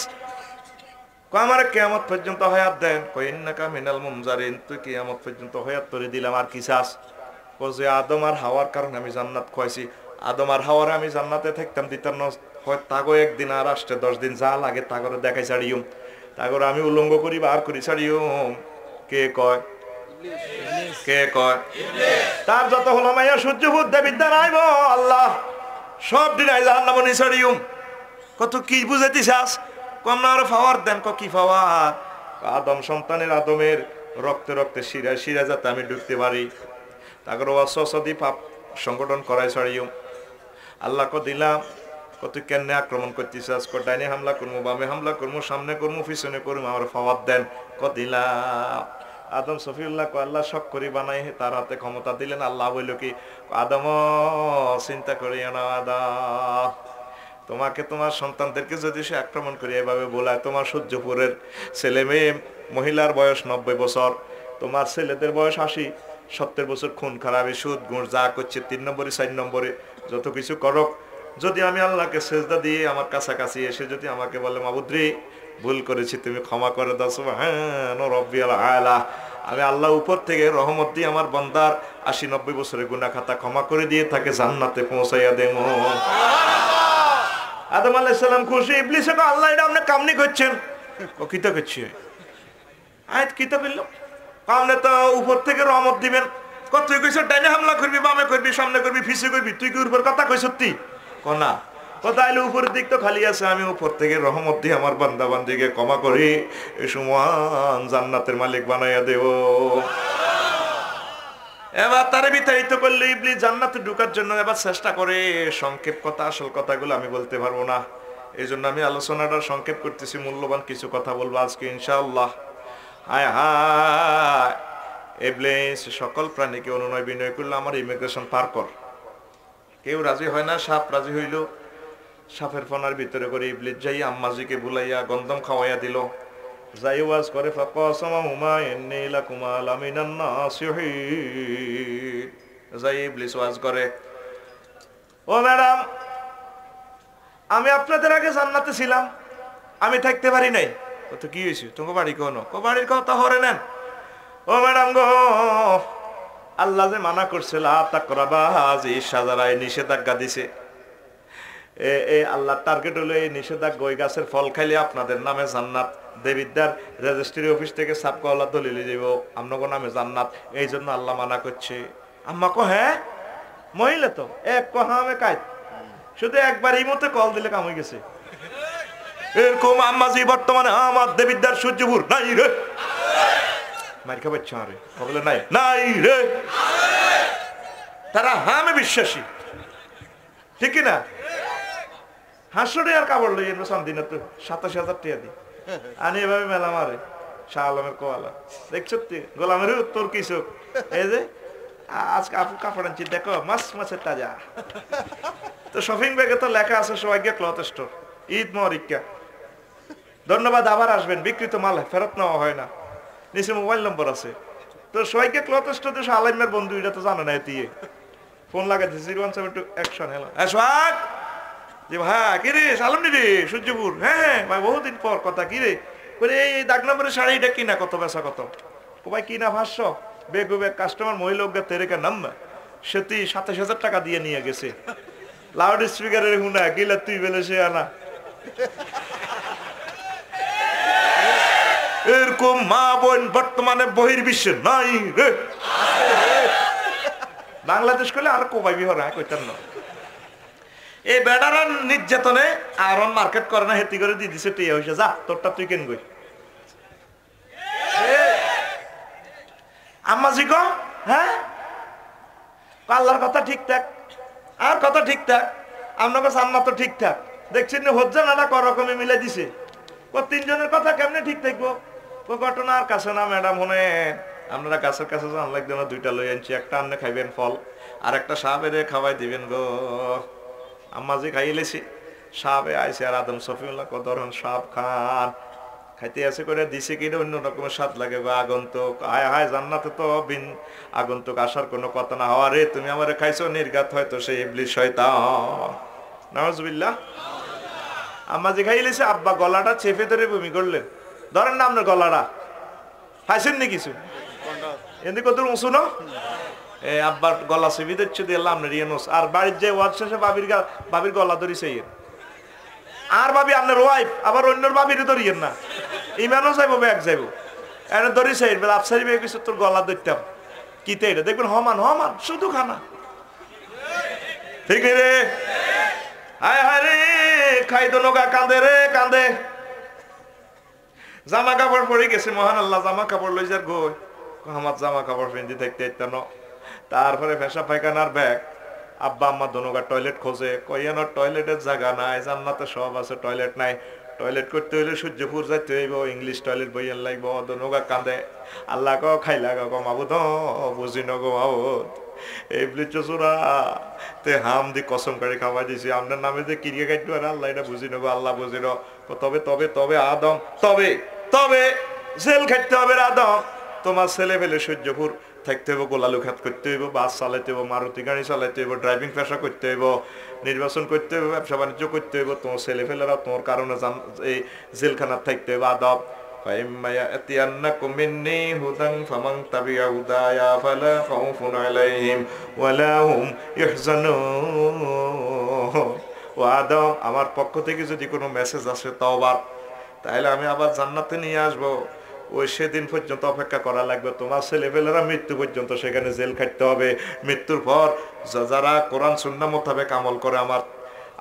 Speaker 1: আমার কিয়ামত পর্যন্ত হায়াত দেন। ইন্নাকা মিনাল মুনজারিন, তুই কিয়ামত পর্যন্ত হায়াত তোরে দিলাম, আর কি চাস? যে আদম আর হাওয়ার কারণে আমি জান্নাত খুয়াইছি, আদম আর হাওয়ার আমি জান্নাতে থাকতাম দিতাম না, হয় তাগো একদিন আর আসতে 10 দিন যা লাগে তাগরে দেখাই ছাড়িউম, তাগরে আমি উলঙ্গ করি বার করি ছাড়িউম। কে কয়? কে কয়? তার যত হলো মাইয়া সূর্য বুদ্ধে বিদ্যা নাইব আল্লাহ সব দিন জাহান্নামে নি ছাড়িউম। কত কি বুঝাইতে চাস? কম না আরো পাওয়ার দেন। কি পাওয়ার? আদম সন্তানের আদমের রক্তে রক্তে শিরায় শিরায় যাতে আমি ঢুকতে পারি, তারপর ওয়াসওয়াসা পাপ সংগঠন করাই ছাড়িউম। আল্লাহ কো দিলাম, কত কেন আক্রমণ করতেছে? আজ ডাইনে হামলা করবো, বামে হামলা করবো, সামনে করবো, পিছনে করবো, আমার ফাওয়ার দেন। দিলাম। আদম সফিউল্লাহ কো আল্লাহ শখ করি বানাই তার হাতে ক্ষমতা দিলেন। আল্লাহ বলল কি, আদম চিন্তা করিও না আদম, তোমাকে তোমার সন্তানদেরকে যদি সে আক্রমণ করে এভাবে বলায়, তোমার সূর্যপুরের ছেলে মেয়ে মহিলার বয়স 90 বছর, তোমার ছেলেদের বয়স 80-70 বছর, খুন খারাপি সুদ ঘুষ যা করছে 3 নম্বরে 4 নম্বরে যত কিছু করক, যদি আমি আল্লাহকে সেজদা দিয়ে আমার কাছাকাছি এসে যদি আমাকে বলে মাবুদ্রি ভুল করেছি তুমি ক্ষমা করে দাও, সুবহান রাব্বিয়াল আলা, আমি আল্লাহ উপর থেকে রহমত দিয়ে আমার বান্দার 80-90 বছরের গুনাহ খাতা ক্ষমা করে দিয়ে তাকে জান্নাতে পৌঁছাইয়া দেবো। আদম আলাইহিস সালাম খুশি। ইবলিস কো আল্লাহ এটা আপনি কামনি করছেন? ও কিতা করছে? আয়াত কিতা বলল? আপনি তো উপর থেকে রহমত দিবেন। তুই কইছ ডাইনে হামলা করবি, বামে করবি, সামনে করবি, পিছে করবি, তুই কি উপর কথা কইছ? তুই না তাইলে উপরের দিক তো খালি আছে, আমি উপর থেকে রহমত দিয়ে আমার বান্দা বান্দিকে ক্ষমা করি, এই সমান জান্নাতের মালিক বানাইয়া দেব। এবার তারে বিতাড়িত করলে ইবলিস জান্নাতে ঢোকার জন্য এবার চেষ্টা করে। সংক্ষেপ কথা, আসল কথাগুলো আমি বলতে পারবো না, এই জন্য আমি আলোচনাটা সংক্ষেপ করতেছি, মূল্যবান কিছু কথা বলবো আজকে ইনশাআল্লাহ। হায় হায়, ইবলিস সকল প্রাণীকে অনুনয় বিনয় করলো আমার ইমিগ্রেশন পার কর। কেউ রাজি হয় না। সাপ রাজি হইল, সাপের ফনার ভিতরে করে ইবলিস যাই আম্মাজিকে বুলাইয়া গন্ধম খাওয়াইয়া দিল। যাই ওয়াজ করে ফাকাসামাহুমা ইন্নী লাকুমা লামিনান নাসিহিন, যাই ইবলিস ওয়াজ করে, ও ম্যাডাম আমি আপনাদের আগে জান্নাতে ছিলাম, আমি থাকতে পারি নাই। তো কি হয়েছে? তোমার বাড়ি কোন? বাড়ির কথা হরে নেন। ও ম্যাডাম গো, আল্লাহ যে মানা করছে লা তাকরাবা হাযিহি শাজারায়, নিষেধাজ্ঞা দিছে। আল্লাহর টার্গেট হলো এই নিষেধাজ্ঞা, ওই গাছের ফল খাইলে আপনাদের নামে জান্নাত, দেবিদ্যার রেজিস্ট্রি অফিস থেকে সাবকাওয়ালা দলিল দিব আপনার নামে জান্নাত, এই জন্য আল্লাহ মানা করছে। আম্মা কো হ্যাঁ, মহিলা তো এক কহামে কাজ, শুধু একবার এই মতো কল দিলে কাম হয়ে গেছে। এরকম আম্মাজি বর্তমানে আমার দেবিদ্যার সূর্যপুর নাই রে, মার খাবার রে বলে নাই নাই রে, তারা হামে বিশ্বাসী, ঠিক না? হাসরে আর কাপড় লই এর সান্দিনা তো 87,000 টাকা দি আনি এভাবে মেলা মারে শাহ আলমের কোয়ালা। দেখছ তুই গোলামের উত্তর কিছু, এই যে আজকে আপু কাপড় আনছি দেখো মাছ মাছের তাজা। তো শপিং ব্যাগে তো লেখা আছে সবাইকে ক্লথ স্টোর, ঈদ মরিকা, ধন্যবাদ, আবার আসবেন, বিক্রিত মাল ফেরত নেওয়া হয় না, নিচে মোবাইল নম্বর আছে। তো সবাইকে ক্লথ স্টোর তো শাহ আলমের বন্ধু, এটা তো জানে না, এতিয়ে ফোন লাগাইছে 0172 অ্যাকশন। হ্যালো সোহাগ যে ভাই কি রে সালাম রে সূর্যপুর, হ্যাঁ ভাই বহুদিন পর কথা, কি রে বলে এই দাগ নম্বরের শাড়িটা কিনা কত বেচা কত? ও ভাই কিনা 500, বেগ বেগ কাস্টমার মহিলা তেরেকা নাম সেটি 27,000 টাকা দিয়ে নিয়ে গেছে। লাউড স্পিকারের হুনা গিলা তুই বেলে সে আনা। এরকম মা বোন বর্তমানে বহির্বিশ্বে নাই রে, বাংলাদেশ করলে আর কোবাই বিহর কইতাম না। এই বেড়ার নির্যাতনে আর মার্কেট করে না, হেতি করে দিয়ে দিছে টিয়া হয়েছে, যা তোরটা তুই কেন গই। আম্মাজি গো হ্যাঁ, আল্লাহর কথা ঠিকঠাক, আর কথা ঠিকঠাক, আপনাকে সান্না তো ঠিকঠাক দেখছেন না, হজ্জা নানা করকমে মিলে দিছে। ও 3 জনের কথা কেমনে ঠিক থাকবো? ও ঘটনা আর কাছে না ম্যাডাম, হনে আপনারা গাছের কাছে যান লাগবে না, 2টা লই আনছি, একটা আপনি খাইবেন ফল, আর একটা সাপের খাওয়াই দিবেন গো। আম্মাজি খাইলেছি, সাপে আইসে আর আদম সফিউল্লাহ ধরেন সাপ খান। খাইতে আছে করে দিছে কিনা অন্য রকমের স্বাদ লাগে গো। আগন্তুক হায় হায়, জান্নাতে তো বিন আগন্তুক আসার কোনো কথা না। হওয়া রে তুমি আমারে খাইছো, নির্ঘাত হয়তো সেই ইবলিস শয়তান। নাউজুবিল্লাহ। আম্মা যে খাইলেছে, আব্বা গলাটা চেপে ধরে বমি করলেন। ধরেন না আপনার গলাটা, খাইছেন নি কিছু এমনি কত উঁচু না, আব্বার গলা চেপে দিচ্ছে দিলাম আপনার ইয়েনোস। আর বাড়ির যে ওয়াজ শেষে বাবির গলা ধরিছে ইয়ে, আর ভাবি আপনার ওয়াইফ আবার অন্যর ভাবিরে ধরিয়েন না, ইমানও যাইব ব্যাগ যাইব, এনে ধরিছে আফসারি বেয়ে কিছু তোর গলা ধরতাম কিতে, এটা দেখবেন হমান হমান শুধু খানা, ঠিক রে? হায় হায় রে, খাই তো নৌকা কান্দে রে কান্দে। জামা কাপড় পরে গেছে, মহান আল্লাহ জামা কাপড় লই যার গই, আমার জামা কাপড় পিন্দি থাকতে ইত্যান। তারপরে পেশা পায়খানার ব্যাগ, আব্বা আম্মা দোনোগা টয়লেট খোঁজে, কইয়ানো টয়লেটের জায়গা নাই, জান্নাতে সব আছে টয়লেট নাই। টয়লেট করতে হইলে সূর্যপুর যাইতে হইব, ইংলিশ টয়লেট বইয়ের লাগব, দোনোগা কান্দে। আল্লাহ ক খাইলা গো মাবুদ, বুঝি ন গো মাবুদ, এই চোরা তে হাম দি কসম করে খাওয়াই দিছি, আপনার নামে যে কিরিয়ে কাটবো আর আল্লাহ এটা বুঝি নেবো, আল্লাহ বুঝি ন। তবে তবে তবে আদম, তবে তবে জেল খাটতে হবে আদম, তোমার ছেলে ফেলে সূর্যপুর থাকতে হইব, গোলালু খাত করতে হইব, বাস চালাইতে হইব, মারুতি গাড়ি চালাইতে হইব, ড্রাইভিং পেশা করতে হইব, নির্বাচন করতে হইব, ব্যবসা বাণিজ্য করতে হইব, তোমার ছেলে ফেলেরা তোমার কারণে এই জেলখানার থাকতে হইব আদম। فإما مني هدى فمن تبع هداي فلا خوف عليهم ولا هم يحزنون। ও আদম, আমার পক্ষ থেকে যদি কোনো মেসেজ আসে তওবার, তাহলে আমি আবার জান্নাতে নিয়ে আসবো। ওই সেদিন পর্যন্ত অপেক্ষা করা লাগবে, তোমার ছেলেপেলেরা মৃত্যু পর্যন্ত সেখানে জেল খাটতে হবে। মৃত্যুর পর যারা কোরআন সুন্নাহ মোতাবেক আমল করে, আমার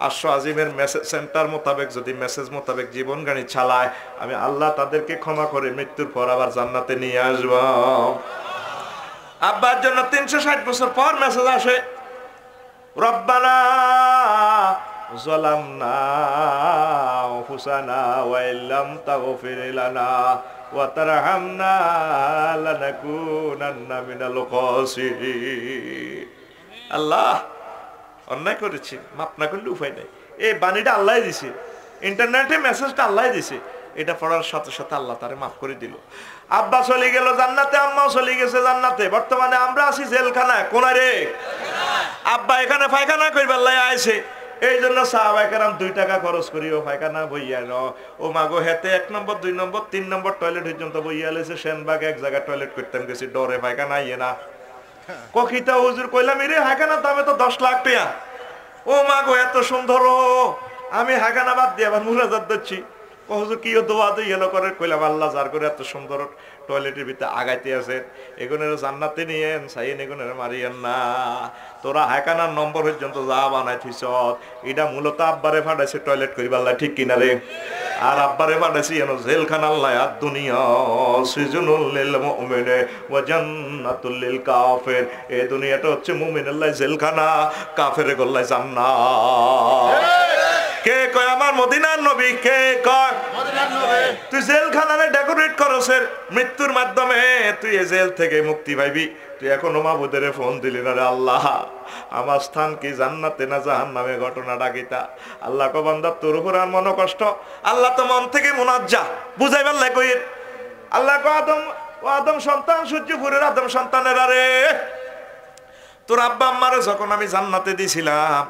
Speaker 1: আরশ আজিমের মেসেজ সেন্টার মোতাবেক যদি মেসেজ মোতাবেক জীবন গাড়ি চালায়, আমি আল্লাহ তাদেরকে ক্ষমা করে মৃত্যুর পর আবার জান্নাতে নিয়ে আসব। আব্বার জন্য 360 বছর পর মেসেজ আসে, রব্বানা যালামনা আনফুসানা ওয়া ইল্লাম তাগফির লানা ওয়া তারহামনা লানাকুনান্না মিনাল খাসিরিন। আল্লাহ, অন্যায় করেছি, মাপ না করলে উপায় নাই। এই বাণীটা আল্লাহ দিছে, ইন্টারনেটে মেসেজটা আল্লাহ দিছে, এটা পড়ার সাথে সাথে আল্লাহ তারে মাফ করে দিল। আব্বা চলে গেল জান্নাতে, আম্মাও চলে গেছে জান্নাতে, বর্তমানে আমরা আছি জেলখানায়। কোনা রে? আব্বা এখানে পায়খানা করবার লাই আইছে, এই জন্য সাহাবায়ে কেরাম 2 টাকা খরচ করিও পায়খানা বইয়া ন। ও মাগো হেতে 1 নম্বর 2 নম্বর 3 নম্বর টয়লেট পর্যন্ত বইয়া লেছে। সেনবাগ এক জায়গায় টয়লেট করতেন গেছি, ডরে পায়খানা ইয়ে না কখিতা হুজুর কইলাম রে হায়খানার দামে তো 10 লাখ টাকা। ও মা গো এত সুন্দর, আমি হায়খানা বাদ দিয়ে আবার মুরাজাত দিচ্ছি। হুজুর কি দোয়া দিয়ে এলো করে, কইলাম আল্লাহ যার করে এত সুন্দর টয়লেটের ভিতরে আগাইতে আছে, এগুনের জান্নাতে নিয়েন সাইয়েন, এগুনের মারিয়েন না। তোরা হায়খানার নম্বর পর্যন্ত যা বানাই থিস, এটা মূলত আব্বারে ফাটাইছে টয়লেট করিবার লাই, ঠিক কিনা রে? আর আব্বারে ফাটাইছি এন জেলখানা আল্লাহ আর দুনিয়া সিজনুল লিল মুমিনে ওয়া জান্নাতুল লিল কাফির। এই দুনিয়াটা হচ্ছে মুমিনের লাই জেলখানা, কাফেরে গল্লাই জান্নাত। কে কয় আমার মদিনার নবী? কে কয় মদিনার নবী? তুই জেলখানারে ডেকোরেট করছের মৃত্যুর মাধ্যমে, তুই এই জেল থেকে মুক্তি পাইবি। তুই এখনো মাবুদের ফোন দিলি না রে, আল্লাহ আমার স্থান কি জান্নাতে না জাহান্নামে? ঘটনাটা কিতা? আল্লাহ কো বান্দা তোর উপর আর মন কষ্ট, আল্লাহ তো মন থেকে মুনাজ্জা, বুঝাইবার লাই কই। আল্লাহ কো আদম, ও আদম সন্তান, সূর্যপুরের আদম সন্তানের, আরে তোর আব্বা আম্মারে যখন আমি জান্নাতে দিছিলাম,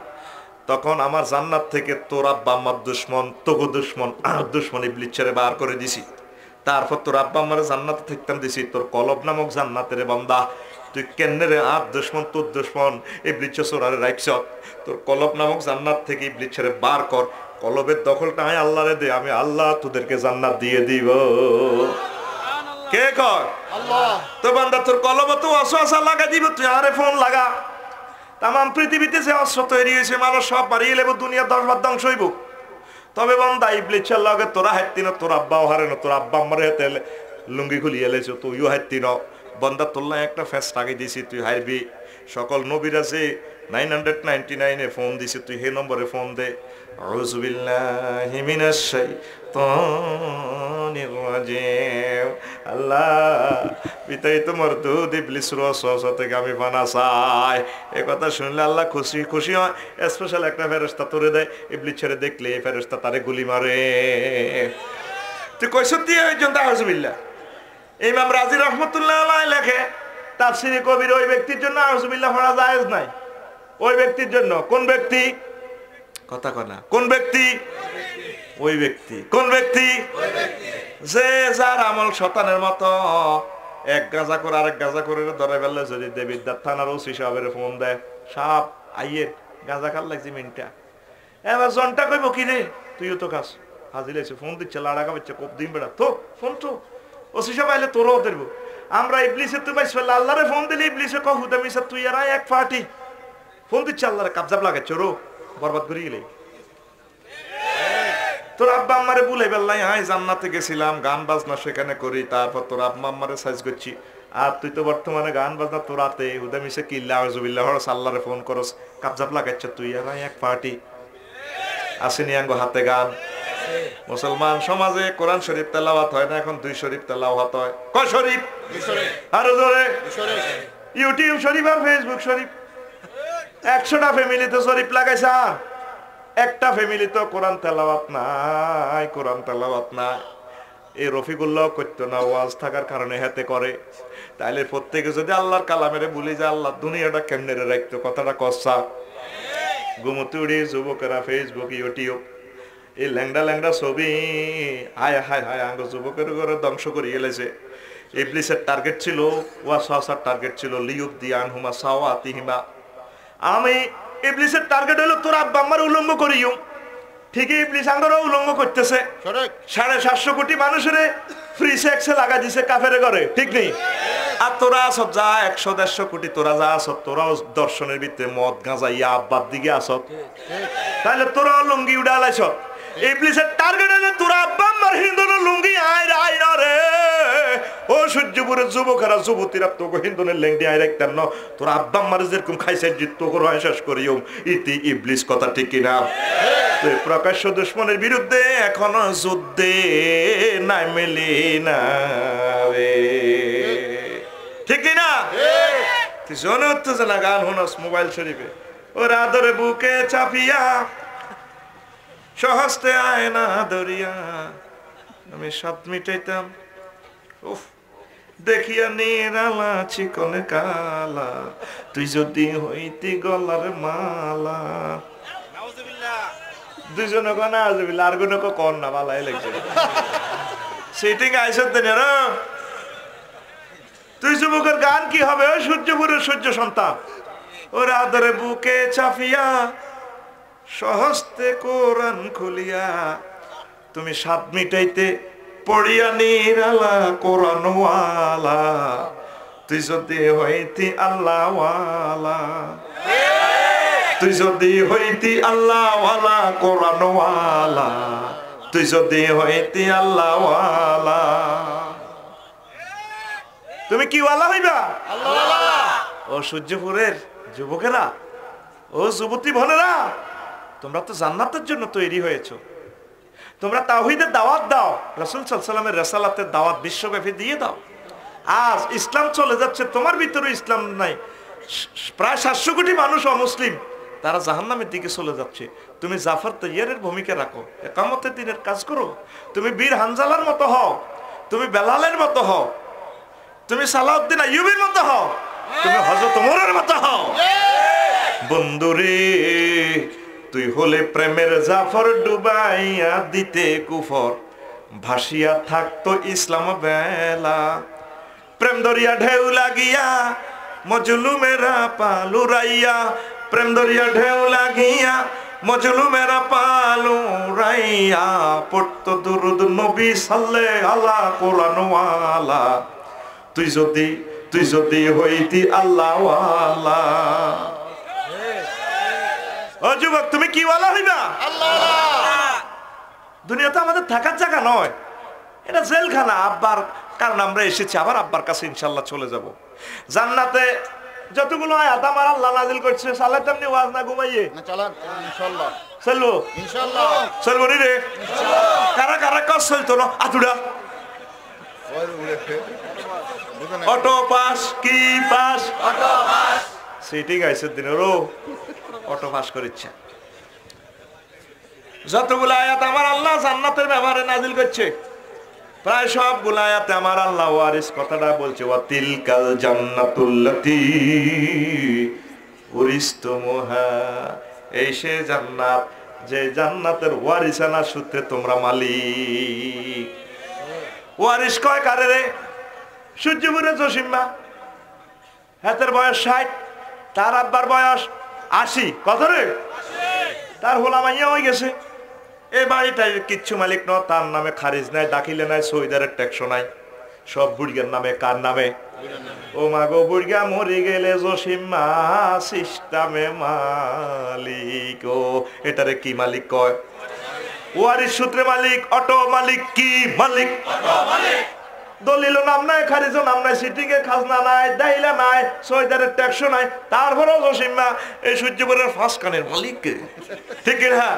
Speaker 1: তখন আমার জান্নাত থেকে তোর আব্বা আম্মার দুশ্মন, তোগো দুশ্মন, আর দুশ্মন ইবলিসরে বার করে দিছি। তারপর তোর আব্বা আম্মারে জান্নাতে থাকতাম দিছি, তোর কলব নামক জান্নাতের বান্দা তুই কেন্নে রে আর দুশ্মন, তোর দুশ্মন ইবলিস সোরারে রাখছ, তোর কলব নামক জান্নাত থেকে ইবলিসরে বার কর। কলবের দখলটা আমি আল্লাহরে দে, আমি আল্লাহ তোদেরকে জান্নাত দিয়ে দিব। কে কর? আল্লাহ। তো বান্দা তোর কলব তো অসহসা লাগা দিব, তুই আরে ফোন লাগা। তাম পৃথিবীতে যে অস্ত্র তৈরি হয়েছে, মানুষ সব বাড়িয়ে লেব, দুনিয়া 10 বার ধ্বংস হইব। তবে বান্দা ইবলিসের লগে তোরা হাঁটতি না, তোর আব্বাও হারে না, তোর আব্বা আমার হাতে লুঙ্গি খুলিয়ে লেছো, তুইও হাঁটতি না। বন্দা তোল্লা একটা ফ্যাস লাগিয়ে দিছি, তুই হারবি। সকল নবীরা যে 999 ফোন দিছে, তুই হে নম্বরে ফোন দে। আউযু বিল্লাহি মিনাশ শাইতানির রাজিম। আল্লাহ পিতাই তোমার দুধ ইবলিসের ওয়াসওয়াসা থেকে আমি পানা চাই। এই কথা শুনলে আল্লাহ খুশি খুশি হয়। স্পেশাল একটা ফেরেশতা তোরে দেয়, ইবলিস ছেড়ে দেখলে এই ফেরেশতা তারে গুলি মারে। তুই কইছত দিয়ে ওই জন্য আউযুবিল্লাহ। ইমাম রাজি রহমতুল্লাহ আলাইহি লেখে তাফসীরে কবির ওই ব্যক্তির জন্য আউযুবিল্লাহ পড়া জায়েজ নাই। ওই ব্যক্তির জন্য কোন ব্যক্তি? কথা কয় না। কোন ব্যক্তি? ওই ব্যক্তি। কোন ব্যক্তি? যে যার আমল শয়তানের মতো। এক গাঁজা করে আরেক গাঁজা করে ধরে ফেললে যদি দেবিদ্যার থানার ওসি সাহেবের ফোন দেয়, সাপ আইয়ে গাঁজা খাল লাগছে মিনটা, এবার জনটা কইব কি রে তুইও তো খাস, হাজির আছে ফোন দিচ্ছে লাড়া খাচ্ছে কোপ দিন বেড়া তো ফোন তো ওসি সাহেব আইলে তোরও দেব। আমরা ইবলিসের তো পাইছি আল্লাহরে ফোন দিলে ইবলিসে কহ হুদামিসা তুই আর এক পার্টি ফোন দিচ্ছে আল্লাহরে কাবজাব লাগাচ্ছে রো বরবাদ করে গেলে। তোর আব্বা আম্মারে বুলাই বেল্লাই হাই জান্নাতে গেছিলাম গান বাজনা সেখানে করি, তারপর তোর আব্বা আম্মারে সাইজ করছি, আর তুই তো বর্তমানে গান বাজনা তোর রাতে হুদামিসে কিল্লা আউযুবিল্লাহ হরস আল্লাহরে ফোন করস কাবজাব লাগাচ্ছে তুই আর এক পার্টি। আসেনি আঙ্গ হাতে গান। মুসলমান সমাজে কোরআন শরীফ তেলাওয়াত হয় না, এখন 2 শরীফ তেলাওয়াত হয়। কয় শরীফ? আরো জোরে। ইউটিউব শরীফ আর ফেসবুক শরীফ। 100টা ফ্যামিলিতে শরীফ লাগাইছে, একটা ফ্যামিলি তো কোরআন তেলাওয়াত নাই, কোরআন তেলাওয়াত নাই। এই রফিকুল্লাহ করতো না, ওয়াজ থাকার কারণে হাতে করে। তাইলে প্রত্যেকে যদি আল্লাহর কালামের বলি যে আল্লাহ দুনিয়াটা কেমনে রাখতো, কথাটা কসা ঘুমোতে উড়ি যুবকেরা ফেসবুক ইউটিউব এই ল্যাংডা ল্যাংডা ছবি হায় হায় হায় আঙ্গ যুবকের ঘরে ধ্বংস করে গেলেছে। ইবলিসের টার্গেট ছিল ওয়াসওয়াসার টার্গেট ছিল লিয়ুবদিয়ান হুমা সাওয়াতিহিমা। আমি ইবলিসের টার্গেট হলো তোর আব্বা আম্মার উলঙ্গ করিও, ঠিকই ইবলিস আঙ্গরও উলঙ্গ করতেছে। 750 কোটি মানুষের ফ্রি সেক্সে লাগা দিছে কাফের ঘরে, ঠিক নেই? আর তোরা সব যা 100-150 কোটি তোরা যা আসত, তোরাও দর্শনের ভিতরে মদ গাঁজা ইয়া আব্বার দিকে আসত, তাহলে তোরাও লুঙ্গি উড়ালাইছ। ইবলিসের টার্গেট হলো তোরা আব্বা আম্মার হিন্দুর লুঙ্গি আয় আয় না রে। ও সূর্যপুরের যুবকেরা যুবতীরা তোকে হিন্দুনের লেংটি আয় রাখতেন না, তোরা আব্বা আম্মার যেরকম খাইছে জিত করে শেষ করিও। ইতি ইবলিস কথা ঠিক কিনা? প্রকাশ্য দুশ্মনের বিরুদ্ধে এখনো যুদ্ধে নাই মেলি না রে, ঠিক কিনা? তুই জনউত্তেজনা গান শুনস মোবাইল শরীফে, ওর আদরে বুকে চাপিয়া সহস্তে আয় না দরিয়া আমি সাত মিটাইতাম উফ দেখিয়া নিরালা চিকনে কালা তুই যদি হইতি গলার মালা। দুজনে কনা আজবিল্লা আর কোনো কন না মালাই লাগছে সেটিং আইসত দিন। তুই যুবকের গান কি হবে? ওই সূর্যপুরের সূর্য সন্তান ওর আদরে বুকে চাপিয়া সহস্তে কোরআন খুলিয়া তুমি 7 মিটাইতে পড়িয়া নিরালা কোরআনওয়ালা তুই যদি হইতি আল্লাহওয়ালা, তুই যদি হইতি আল্লাহওয়ালা কোরআনওয়ালা, তুই যদি হইতি আল্লাহওয়ালা। তুমি কি ওয়ালা হইবা? আল্লাহওয়ালা। ও সূর্যপুরের যুবকেরা, ও যুবতী বোনেরা, তোমরা তো জান্নাতের জন্য তৈরি হয়েছো। তোমরা তাওহীদের দাওয়াত দাও, রাসূল সাল্লাল্লাহু আলাইহি ওয়াসাল্লামের রিসালাতের দাওয়াত বিশ্বব্যাপী দিয়ে দাও। আজ ইসলাম চলে যাচ্ছে, তোমার ভিতরে ইসলাম নাই। প্রায় 700 কোটি মানুষ অমুসলিম, তারা জাহান্নামের দিকে চলে যাচ্ছে। তুমি জাফর তৈয়ারের ভূমিকা রাখো, ইকামতের দিনের কাজ করো। তুমি বীর হানজালার মতো হও, তুমি বেলালের মতো হও, তুমি সালাউদ্দিন আইয়ুবের মতো হও, তুমি হযরত ওমরের মতো হও। বন্ধুরে তুই হলে প্রেমের জাফর ডুবাইয়া দিতে কুফর ভাসিয়া থাকতো ইসলাম বেলা। প্রেম দরিয়া ঢেউ লাগিয়া মজলুমেরা পালুরাইয়া, প্রেম দরিয়া ঢেউ লাগিয়া মজলুমেরা পালুরাইয়া পড়তো দুরুদ নবী সাল্লাল্লাহু আলা কোরআনওয়ালা তুই যদি হইতি আল্লাহওয়ালা। ও যুবক, তুমি কি ওয়ালা হইবা? আল্লাহওয়ালা। দুনিয়াতে আমাদের থাকার জায়গা নয়, এটা জেলখানা। আব্বার কারণ আমরা এসেছি, আবার আব্বার কাছে ইনশাআল্লাহ চলে যাব। জান্নাতে যতগুলো আয়াত আমার আল্লাহ নাযিল করছে সালাত তেমনি ওয়াজ না ঘুমাইয়ে না চলেন ইনশাআল্লাহ চলবো ইনশাআল্লাহ চলবো নি রে ইনশাআল্লাহ। কারা কারা কাজ চলতো না আতুড়া অটো পাস কি পাস অটো পাস সিটিং আইছে দিনেরও অটো পাস করেছে। যতগুলো আয়াত আমার আল্লাহ জান্নাতের ব্যাপারে নাযিল করছে প্রায় সবগুলো আয়াতে আমার আল্লাহ ওয়ারিস কথাটা বলছে, ওয়া তিলকাল জান্নাতুল্লাতী উরিসতুমুহা, এই সে জান্নাত যে জান্নাতের ওয়ারিসানা সূত্রে তোমরা মালিক। ওয়ারিস কয় কারে রে? সূর্যপুরে জসিম্মা, হাতের বয়স 60, তার আব্বার বয়স 80। কত রে? তার হোলা মাইয়া হয়ে গেছে। এই বাড়িটার কিচ্ছু মালিক ন, তার নামে খারিজ নাই, দাখিলে নাই, সৌদারের ট্যাক্স নাই, সব বুড়িয়ার নামে। কার নামে? ও মা গো, বুড়িয়া মরি গেলে জসিম্মা সিস্টেমে মালিক। ও এটারে কি মালিক কয়? ওয়ারিস সূত্রে মালিক। অটো মালিক কি মালিক? দলিল নাম নাই, খারিজও নাম নাই, সিটিকে খাজনা নাই, দাইলা নাই, সৌদারের ট্যাক্স নাই, তারপরেও জসিম্মা এই সূর্যপুরের ফাঁস কানের মালিক। ঠিক না?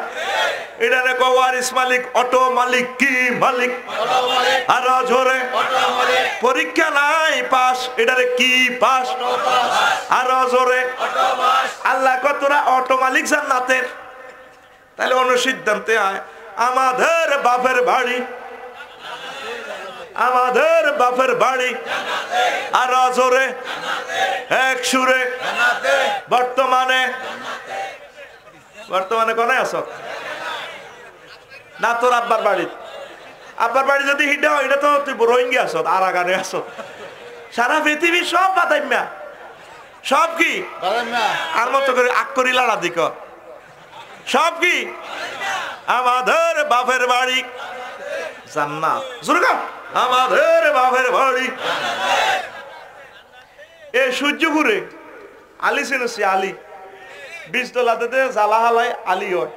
Speaker 1: এটা রে ওয়ারিস মালিক। অটো মালিক কি মালিক? আর জোরে পরীক্ষা নাই পাস, এটারে কি পাস? আর জোরে আল্লাহ কতরা অটো মালিক জান্নাতের। তাহলে অনুসিদ্ধান্তে আয়, আমাদের বাপের বাড়ি, আমাদের বাপের বাড়ি। আর জোরে এক সুরে বর্তমানে, বর্তমানে কোনায় আস না? তোর আব্বার বাড়ি, আব্বার বাড়ি যদি হিডা হয়, এটা তো তুই রোহিঙ্গা আস, আর আগানে আস। সারা পৃথিবীর সব বাদাইম্যা, সব কি আর মতো করে আক করি লাড়া দিক, সব কি আমাদের বাপের বাড়ি জান্নাত। জোরে কর, আমাদের বাপের বাড়ি। এ সূর্যপুরে আলী চিনছি, আলী 20 দলাতে জ্বালা হালাই আলী হয়।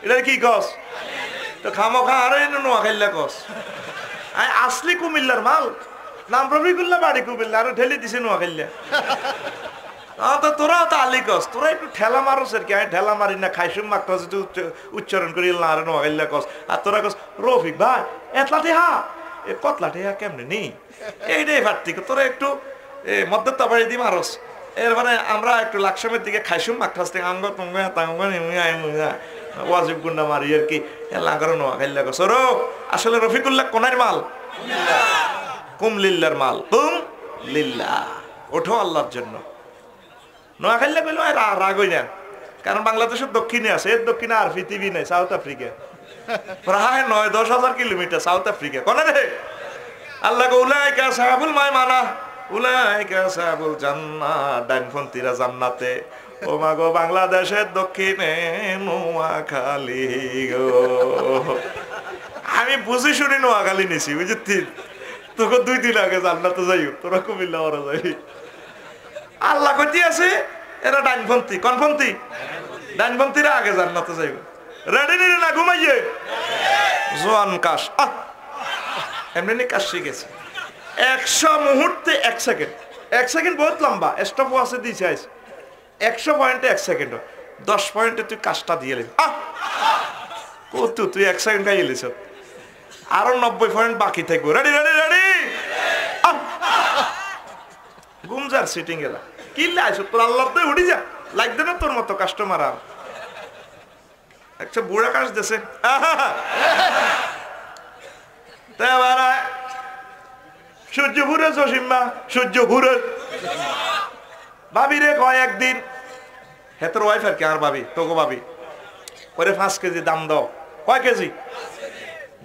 Speaker 1: এটা কি কস? তো খামোখা আরে নোয়া খাইলা কস। আসলি কুমিল্লার মাল, নাম রবিকুল্লা, বাড়ি কুমিল্লা, আরো ঢেলি দিছে নোয়া খাইলা। তো তোরাও তো আলী কস, তোরা একটু ঠেলা মারস আর কি। আমি ঠেলা মারি না, খাইসুম মাত্র উচ্চারণ করি না, আরে নোয়া খাইলা কস। আর তোরা কস রফিক ভাই এতলাতে হা এ কতলাটে হা কেমনে নি এইটাই ভার্তিক, তোরা একটু মধ্যতা বাড়ি দি মারস। এর মানে আমরা একটু লাকসামের দিকে খাইসুম মাখাস থেকে আঙ্গ তঙ্গা তাঙ্গ ওয়াজিব গুন্ডা মারি আর কি। লাগারো নোয়া খাইলা কস। রো আসলে রফিকুল্লাহ কোনার মাল? কুমলিল্লার মাল। কুম লিল্লা, ওঠো আল্লাহর জন্য। নোয়া খাইলা কইলো রাগই না, কারণ বাংলাদেশের দক্ষিণে আছে, এর দক্ষিণে আর পৃথিবী নেই, সাউথ আফ্রিকা। প্রায় 9-10 হাজার কিলোমিটার সাউথ আফ্রিকা। কোন রে? আল্লাহ উলাইকা সাহাবুল মায়মানা, উলাইকা সাহাবুল জান্নাত, ডানপন্থীরা জান্নাতে। ও মা গো, বাংলাদেশের দক্ষিণে নোয়াখালী গো। আমি বুঝি শুনি নোয়াখালী নিছি, বুঝলি? তোকে 2 দিন আগে জান্নাতে যাইও, তোরা কুমিল্লা ওরা যাই। আল্লাহ কইতে আছে এরা ডানপন্থী। কোনপন্থী? ডানপন্থীরা আগে জান্নাতে যাইব। রেডি নিলে না ঘুমাইয়ে জোয়ান কাশ, এমনি কাশ শিখেছে। 100 মুহূর্তে 1 সেকেন্ড, 1 সেকেন্ড বহুত লম্বা, স্টপ ওয়াচে দিয়েছে। 100 পয়েন্টে 1 সেকেন্ড, 10 পয়েন্টে তুই কাজটা দিয়ে এলি। কত তুই 1 সেকেন্ড খাই এলিস, আরো 90 পয়েন্ট বাকি থাকবো। রেডি রেডি রেডি, ঘুমজার সিটিং এলা কিনলে আইস তোর আল্লাহ উঠি যা, লাগবে না তোর মতো কাস্টমার। আর একটা বুড়া কাজ দেশে সূর্যপুরে জসিম্মা, সূর্যপুরে ভাবি রে কয় একদিন হেতর ওয়াইফ আর কি, আর ভাবি তোকে ভাবি ওরে 5 কেজি দাম দাও। কয় কেজি?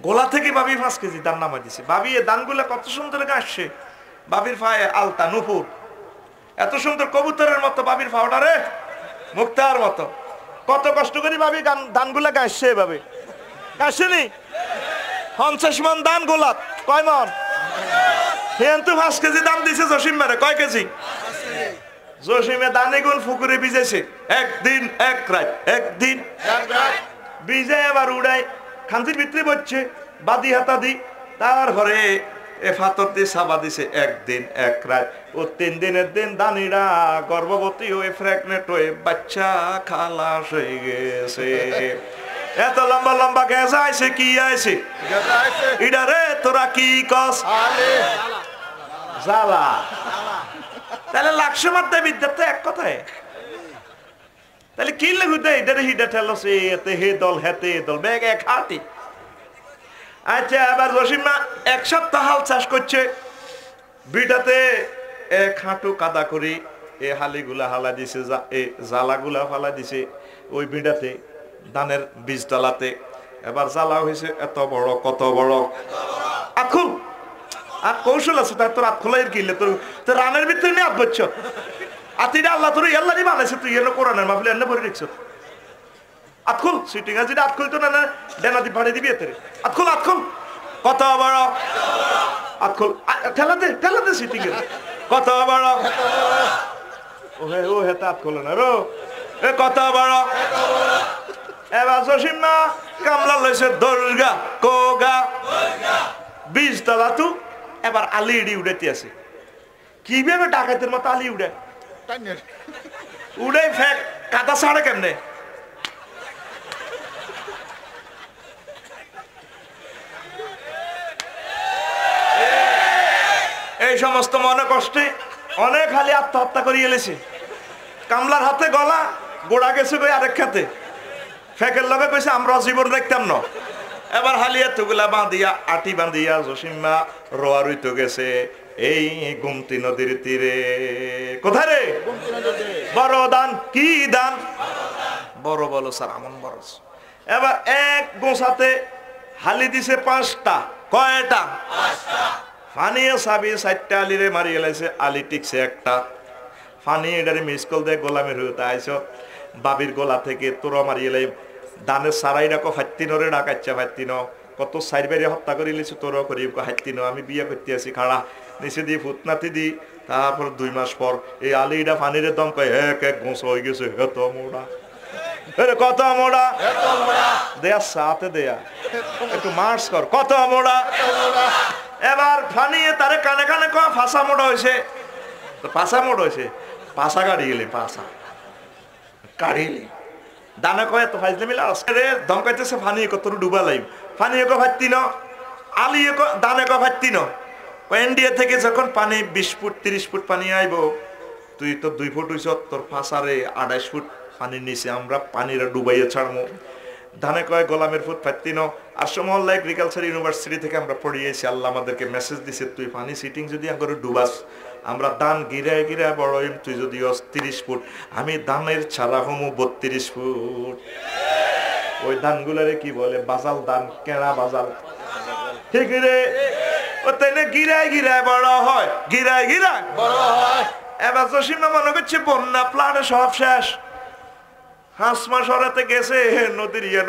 Speaker 1: গোলা থেকে ভাবি 5 কেজি দাম নামা দিছে। ভাবি এ দানগুলা কত সুন্দর আসছে, ভাবির পায়ে আলতা নুপুর, এত সুন্দর কবুতরের মতো ভাবির পাউডার রে, মুক্তার মতো। কত কষ্ট করি ভাবি দানগুলা গাছছে, এভাবে গাছছেনি। 50 মন দান গোলাপ, কয় মন? কিন্তু 5 কেজি দাম দিছে জসিম মারে। কয় কেজি? জসিমে দানে গুণ ফুকুরে ভিজেছে, একদিন এক রাত, একদিন ভিজে আবার উড়াই খান্তির ভিতরে বসছে, বাদি হাতা দি, তারপরে এ ফাতর দিয়ে সাবা দিছে, একদিন এক রাত। ও 3 দিনের দিন দানিরা গর্ভবতী হয়ে প্রেগনেন্ট হয়ে বাচ্চা খালাস হয়ে গেছে। এত লম্বা লম্বা গেজা আইছে, কি আইছে এটা রে? তোরা কি কস? জ্বালা। তাহলে লাকসামার বিদ্যা তো এক কথায়, তাহলে কি লেগুতে এটা হিডা ঠেলছে, এতে হে দল হেতে দল ব্যাগ এক হাতি। আচ্ছা এবার জসিমা 1 সপ্তাহ হাল চাষ করছে, বিটাতে এক হাঁটু কাদা করি এ হালিগুলা হালা দিছে, এই জ্বালাগুলা ফালা দিছে ওই বিটাতে ধানের বীজতলাতে। এবার জ্বালা হয়েছে এত বড়, কত বড় আখুল। আর কৌশল আছে তার, তোর আতখোলাই কিনলে তোর রানের ভিতরে নিয়ে আত বচ্ছ আতিটা আল্লাহ তোর ইয়াল্লারই বানাইছে, তুই এনে কোরআনের মাহফিলে এনে ভরে রেখছ। আতখুল সিটিং আছে, আতখুল তো না ডেনাদি ভাড়ে দিবি এতে। আতখুল আতখুল কত বড়, আতখুল ঠেলাতে সিটিং এর কত বড়। ও হেতা আতখুল না রো, এ কত বড়। এবার জসিমা কামলা লইছে দর্গা কোগা বীজ তলা তু। এবার আলি ইডি উড়াইতে আছে, কিভাবে ডাকাতের মতো আলি উড়ে উড়ে ফেক কাদা ছাড়ে কেমনে। এই সমস্ত মনে কষ্টে অনেক হালি আত্মহত্যা করিয়ে এলেছে। কামলার হাতে গলা, গোড়া গেছে কই আরেক খাতে, ফেকের লগে কইছে আমরা জীবন রাখতাম না। এবার হালিয়া তুগুলা বাঁধিয়া আটি বাঁধিয়া জসিমা রোয়া রইতে গেছে এই গুমতি নদীর তীরে। কোথায় রে? বড় দান। কি দান? বড় বলো স্যার, আমন বড়। এবার এক গোসাতে হালি দিছে 5টা। কয়টা? 5টা। ফানিয়ে সাবি 4টা আলিরে মারি এলাইছে, আলি টিকছে একটা। ফানি এটারে মিস কল দিয়ে গোলামের হইতে আইস বাবির গোলা থেকে তোরা মারি এলাই দানের সারাই ডাকো ফাত্তিনরে ডাকাচ্ছা ফাত্তিন কত সাইড বাইরে হত্যা করে লিছি তোর করি হাত্তিন। আমি বিয়ে করতে আসি খাড়া নিচে দিয়ে ফুটনাতি দি। তারপর 2 মাস পর এই আলিটা ফানিরে দম কয় এক এক গোস হয়ে গেছে। হেত মোড়া কত মোড়া দেয়া সাথে দেয়া একটু মার্চ কর, কত মোড়া। এবার ফানিয়ে তারে কানে কানে কয় ফাঁসা মোড়া হয়েছে। পাশা মোড় হয়েছে, পাশা গাড়ি গেলে পাশা কাড়িলি দানা কয় তো ফাইজলে মিলা রে ধমকাইতেছে। ফানি কত ডুবা লাইম, ফানি এক ভাত্তি ন আলি এক দানে ক ভাত্তি ন। ইন্ডিয়া থেকে যখন পানি 20 ফুট 30 ফুট পানি আইব, তুই তো 2 ফুট হইছ, তোর ফাঁসারে 28 ফুট পানির নিচে আমরা পানিরা ডুবাইয়া ছাড়মো। ধানে কয় গোলামের ফুট ফাত্তি ন। আসমহল্লা এগ্রিকালচার ইউনিভার্সিটি থেকে আমরা পড়িয়েছি, আল্লাহ আমাদেরকে মেসেজ দিছে তুই পানি সিটিং যদি করে ডুবাস আমরা দান গিরায় গিরায় বড় হইম, তুই যদি 30 ফুট আমি দানের ছাড়া হমু 32 ফুট। ওই ধানগুলারে কি বলে? বাজাল ধান, কেনা বাজাল। ঠিক রে? ও তাইলে গিরায় গিরায় বড় হয়, গিরায় গিরায় বড় হয়। এবার জসিমা মনে করছে বন্যা প্লানে সব শেষ। হাসমা সরাতে গেছে নদীর ইয়ে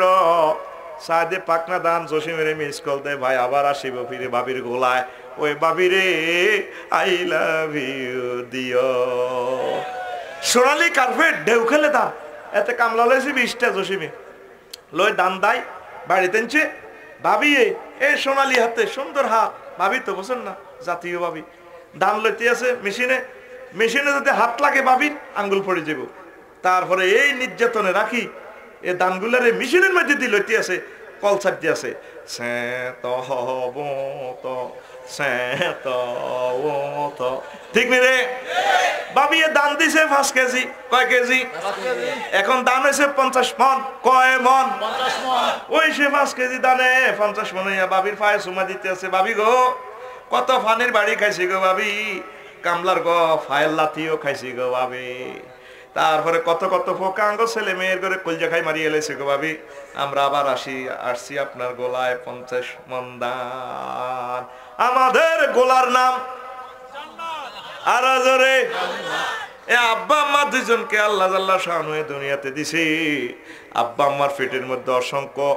Speaker 1: সাদে পাকনা ধান। জসিমের মিস কল দেয় ভাই আবার আসিব ফিরে বাবির গোলায়। ওই বাবিরে আই লাভ ইউ দিও। সোনালি কার্পেট ঢেউ খেলে দান এতে কামলা লইছি 20টা। জসিমে লই দান দাই বাড়িতে এনছে ভাবি এ সোনালি হাতে সুন্দর হাত। ভাবি তো বসেন না জাতীয় ভাবি দান লইতে আছে মেশিনে। মেশিনে যদি হাত লাগে ভাবির আঙ্গুল পড়ে যাব। তারপরে এই নির্যাতনে রাখি এ দানগুলারে মেশিনের মধ্যে দিয়ে লইতে আছে, কল ছাড়তে আছে। ঠিক নি রে? ভাবি এ দান দিছে 5 কেজি। কয় কেজি? এখন দান হয়েছে 50 মন। কয় মন? 50 মন। ওই সে 5 কেজি দানে 50 মন হইয়া বাবির পায়ে সুমা দিতে আছে। ভাবি গো কত ফানির বাড়ি খাইছি গো ভাবি, কামলার গো ফাইল লাথিও খাইছি গো ভাবি। তারপরে কত কত ফোকাঙ্গ ছেলে মেয়ের করে কলজা খাই মারিয়ে এলেছে গো ভাবি। আমরা আবার আসছি আপনার গোলায় 50 মন দান। আমাদের গোলার নাম আর জোরে এ আব্বা আম্মা দুজনকে আল্লাহ জাল্লা শানু দুনিয়াতে দিছি। আব্বা আম্মার পেটের মধ্যে অসংখ্য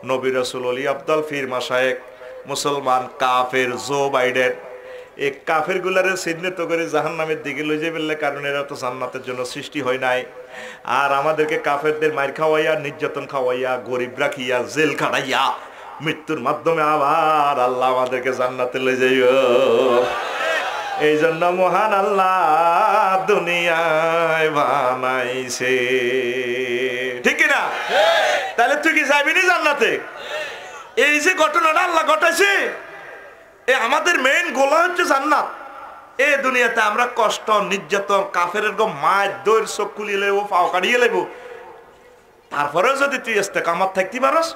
Speaker 1: নবী রাসূল ওলি আব্দাল ফির মাশায়েখ মুসলমান কাফের জো বাইডেন। এই কাফের গুলারে চিহ্নিত করে জাহান্নামের দিকে লই যাবে, কারণ এরা তো জান্নাতের জন্য সৃষ্টি হয় নাই। আর আমাদেরকে কাফেরদের মার খাওয়াইয়া নির্যাতন খাওয়াইয়া গরিব রাখিয়া জেল খাটাইয়া মৃত্যুর মাধ্যমে আবার আল্লাহ আমাদেরকে জান্নাতে লই যাইও। এই জন্য মহান আল্লাহ দুনিয়ায় বানাইছে। ঠিক কিনা? তাহলে তুই কি যাবি না জান্নাতে? এই যে ঘটনাটা আল্লাহ ঘটাইছে, এ আমাদের মেইন গোল হচ্ছে জান্নাত। এই দুনিয়াতে আমরা কষ্ট নির্যাতন কাফের মায়ের দৈর চোখ খুলিয়ে লেব, পাও কাটিয়ে লেব। তারপরেও যদি তুই ইস্তেকামত থাকতে পারস,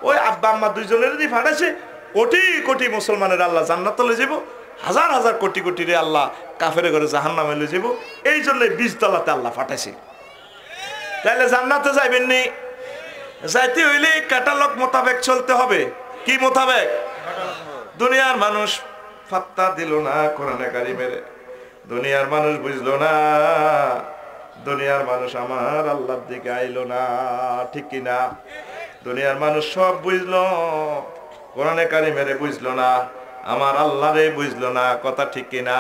Speaker 1: ওই আব্বা আম্মা দুইজনের যদি ফাটাইছে কোটি কোটি মুসলমানের আল্লাহ জান্নাতে লয়ে যাব, হাজার হাজার কোটি কোটি রে আল্লাহ কাফের ঘরে জাহান্নামে লয়ে যাব। এই জন্য 20 তলাতে আল্লাহ পাঠাইছে। তাহলে জান্নাতে যাইবেন নি, যাইতে হইলে ক্যাটালগ মোতাবেক চলতে হবে। কি মোতাবেক? দুনিয়ার মানুষ ফাত্তা দিল না কোরআনে কারিমের, দুনিয়ার মানুষ বুঝলো না, দুনিয়ার মানুষ আমার আল্লাহর দিকে আইলো না, ঠিক কি না? দুনিয়ার মানুষ সব বুঝলো, কোরআনে কারিমের বুঝলো না, আমার আল্লাহরে বুঝলো না, কথা ঠিক কি না?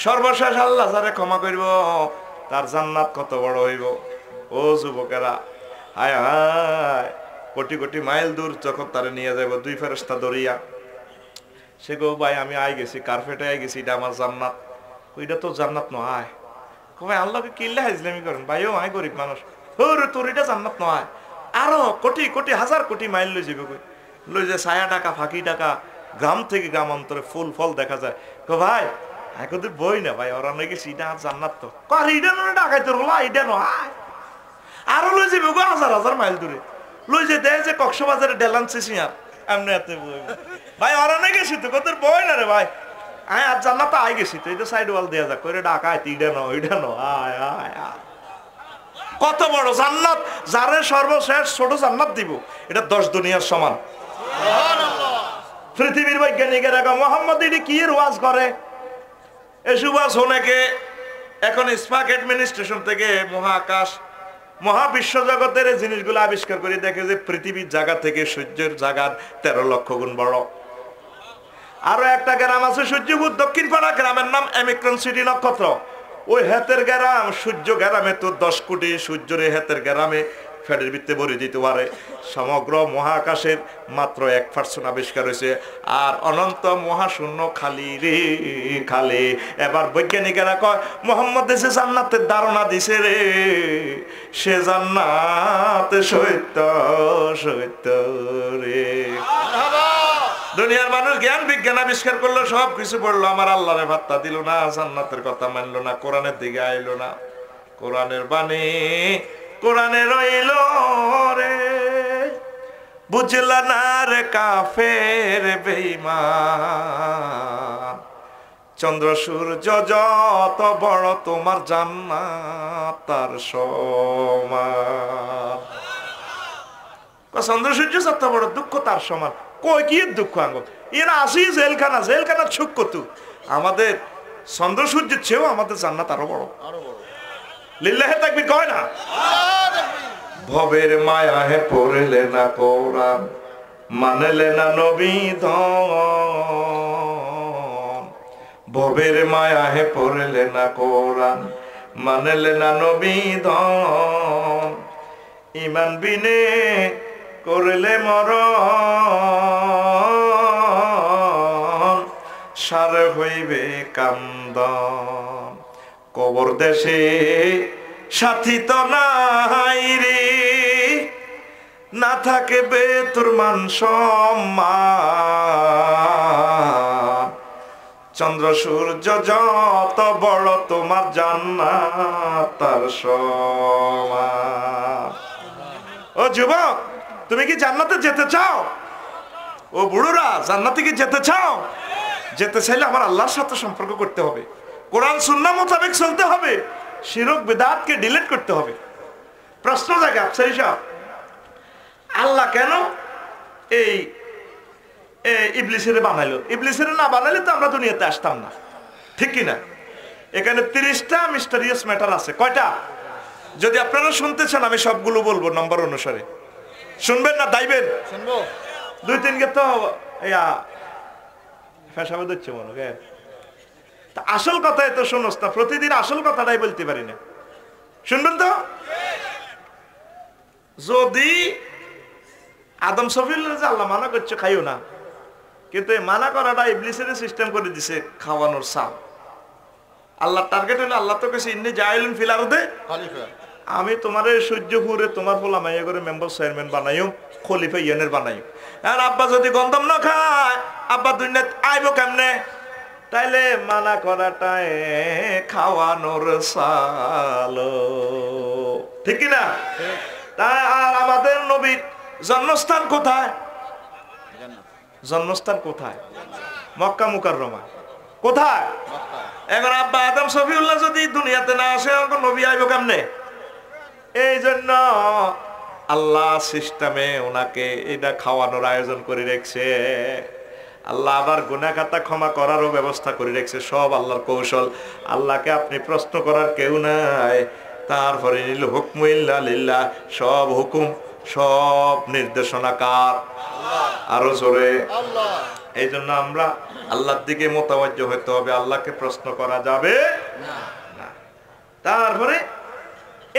Speaker 1: সর্বশেষ আল্লাহ যারে ক্ষমা করব তার জান্নাত কত বড় হইব। ও যুবকেরা, হায় হায়, কোটি কোটি মাইল দূর যখন তারে নিয়ে যাইব 2 ফেরেশতা দরিয়া, সে গো ভাই আমি আই গেছি, কার্পেটে আই গেছি, এটা আমার জান্নাত। ওইটা তো জান্নাত নয়। ভাই আল্লাহকে কিল্লা হাজলামি করেন, ভাইও আয় গরিব মানুষ, ওরে তোর এটা জান্নাত নয়। আরো কোটি কোটি হাজার কোটি মাইল লই যাবে, লই যে ছায়া টাকা ফাঁকি টাকা, গ্রাম থেকে গ্রাম অন্তরে ফুল ফল দেখা যায়। ভাই এখন বই না ভাই, ওরা নাকি সিটা জান্নাত তো এটা নয়, ডাকাই তোর হলো এটা নয়। আরো লই যাবে গো হাজার হাজার মাইল দূরে, লই যে দেয় যে কক্সবাজারে ডেলান্সি সিয়ার এমনি এত বই ভাই, ওরা নাকি গেছি তো কত বই না রে ভাই, আয় আর জান্নাত আই গেছি তো, এটা সাইড ওয়াল দেয়া যাক করে ডাকায় তিডা ন ওইটা ন, আয় আয় আয়। কত বড় জান্নাত, যারে সর্বশেষ ছোট জান্নাত দিব, এটা 10 দুনিয়ার সমান। পৃথিবীর বৈজ্ঞানিকেরা মোহাম্মদ এটি কি এর ওয়াজ করে, এসব ওয়াজ অনেকে এখন স্পাক অ্যাডমিনিস্ট্রেশন থেকে মহাকাশ মহাবিশ্ব জগতের জিনিসগুলো আবিষ্কার করে দেখে যে পৃথিবীর জায়গা থেকে সূর্যের জায়গা 13 লক্ষ গুণ বড়। আরো একটা গ্রাম আছে সূর্যপুর দক্ষিণ পাড়া, গ্রামের নাম অ্যামিক্রন সিটি নক্ষত্র। ওই হেতের গ্রাম সূর্য গ্রামে তো 10 কোটি সূর্যের হেতের গ্রামে ফ্যাটের ভিত্তে ভরে দিতে পারে। সমগ্র মহাকাশের মাত্র 1% আবিষ্কার হয়েছে, আর অনন্ত মহাশূন্য খালি রে খালি। এবার বৈজ্ঞানিকেরা কয় মোহাম্মদ দেশে জান্নাতের ধারণা দিছে রে, সে জান্নাত সত্য সত্য রে। দুনিয়ার মানুষ জ্ঞান বিজ্ঞান আবিষ্কার করলো, সব কিছু পড়লো, আমার আল্লাহরে ভাত্তা দিল না, জান্নাতের কথা মানলো না, কোরআনের দিকে আইলো না। কোরআনের বাণী কোরআনে রইল রে, বুঝলা না রে কাফের বেঈমান, চন্দ্র সূর্য যত বড় তোমার জান্নাত তার সমান। চন্দ্র সূর্য যত বড় দুঃখ তার সমান। কই কি দুঃখ আঙ্গ এরা আসি জেলখানা, জেলখানা ছুক কতু, আমাদের চন্দ্র সূর্যের চেয়েও আমাদের জান্নাত আরো বড়। লিল্লাহে তাকবীর কয় না? ভবের মায়া হে পড়লে না কোরআন, মানলে না নবী ধন। ভবের মায়া হে পড়লে না কোরআন, মানলে না নবী ধন। ইমান বিনে করলে মরণ, সার হইবে কান্দন। কবর দেশে সাথী তো নাই রে, না থাকবে তোর মান সম্মান। চন্দ্র সূর্য যত বড় তোমার জান্নাত তার সমান। ও যুবক, তুমি কি জান্নাতে যেতে চাও? ও বুড়োরা, জান্নাতে কি যেতে চাও? যেতে চাইলে আমার আল্লাহর সাথে সম্পর্ক করতে হবে, কোরআন সুন্নাহ মোতাবেক চলতে হবে, শিরক বিদআতকে ডিলিট করতে হবে। প্রশ্ন জাগে আফসারি সাহেব, আল্লাহ কেন এই ইবলিসের বানাইলো? ইবলিসের না বানাইলে তো আমরা দুনিয়াতে আসতাম না, ঠিক কি না? এখানে 30টা মিস্টারিয়াস ম্যাটার আছে। কয়টা? যদি আপনারা শুনতে চান আমি সবগুলো বলবো নম্বর অনুসারে। শুনবেন না দাইবেন? শুনবো। 2-3 কে তো ফেসাবে দিচ্ছে মনে হয়। তা আসল কথাই তো শুনোস না, প্রতিদিন আসল কথাটাই বলতে পারি না। শুনবেন তো? যদি আদম সফিল আল্লাহ মানা করছে খাইও না, কিন্তু এই মানা করাটা ইবলিসের সিস্টেম করে দিছে খাওয়ানোর সাল। আল্লাহ টার্গেট হলো, আল্লাহ তো কেছে ইন্নি জাইলুন ফিল আরদে খলিফা, আমি তোমারে সূর্যপুরে তোমার পোলা মাইয়া করে মেম্বার চেয়ারম্যান বানাইও, খলিফা ইয়ানের বানাইও। আর আব্বা যদি গন্ধম না খায়, আব্বা দুনিয়াত আইব কেমনে? তাইলে মানা করাটাই খাওয়ানোর সাল, ঠিক কি না? তাই আর আমাদের নবীর জন্মস্থান কোথায়? জন্মস্থান কোথায়? মক্কা মুকাররমা। কোথায়? এখন আব্বা আদম শফিউল্লাহ যদি দুনিয়াতে না আসে, এখন নবী আইব কেমনে? এই জন্য আল্লাহ সিস্টেমে ওনাকে এটা খাওয়ানোর আয়োজন করে রেখেছে। আল্লাহ আবার গুনাহ খাতা ক্ষমা করারও ব্যবস্থা করে রেখেছে। সব আল্লাহর কৌশল। আল্লাহকে আপনি প্রশ্ন করার কেউ নাই। তারপরে নিল হুকমু ইল্লা লিল্লাহ, সব হুকুম সব নির্দেশনা কার? আরো জোরে আল্লাহ। এই জন্য আমরা আল্লাহর দিকে মোতাওয়াজ্জহ হতে হবে, আল্লাহকে প্রশ্ন করা যাবে না। তারপরে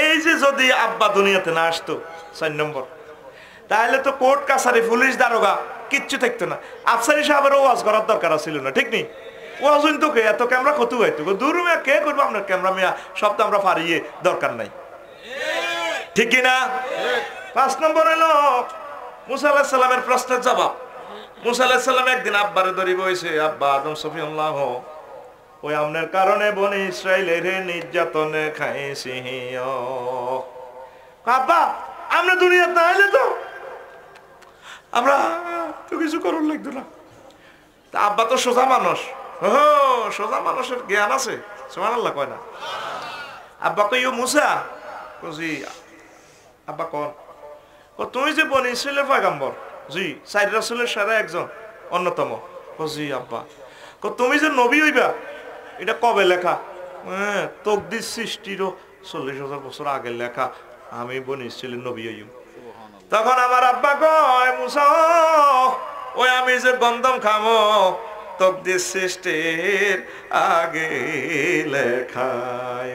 Speaker 1: এই যে যদি আব্বা দুনিয়াতে না আসতো 4 নম্বর, তাহলে তো কোর্ট কাছারি পুলিশ দারোগা কিচ্ছু থাকতো না। আফসারি সাহেবের ওয়াজ করার দরকার ছিল না, ঠিক নেই? ওয়াজ তো কে এত ক্যামেরা কত হইতো দূরমে কে করবো আপনার ক্যামেরা মিয়া, সব তো আমরা পারিয়ে দরকার নাই, ঠিক কিনা? 5 নম্বর হলো মুসা আলাইহিস সালামের প্রশ্নের জবাব। মুসা আলাইহিস সালাম একদিন আব্বারে ধরি বইছে, আব্বা আদম শফিউল্লাহ, ওই আমনের কারণে বনি ইসরাইলের নির্যাতনে খাইছি। আব্বা আমরা দুনিয়াতে না আইলে তো আমরা তো কিছু করুন লাগতো না। তা আব্বা তো সোজা মানুষ, সোজা মানুষের জ্ঞান আছে, সুবহানাল্লাহ কয় না? আব্বা কই ও মুসা, জি আব্বা কোন? তুমি যে বনি ইসরাইলের পয়গম্বর, জি 4 রাসূলের সেরা একজন অন্যতম, জি আব্বা। তুমি যে নবী হইবা এটা কবে লেখা? তকদির সৃষ্টিরও 40,000 বছর আগের লেখা, আমি বনি ইসরাইলের নবী হইম। তখন আমার আব্বা কয়, মুসা ওই আমি যে গন্ধম খাবো তকদির সৃষ্টির আগে লেখায়।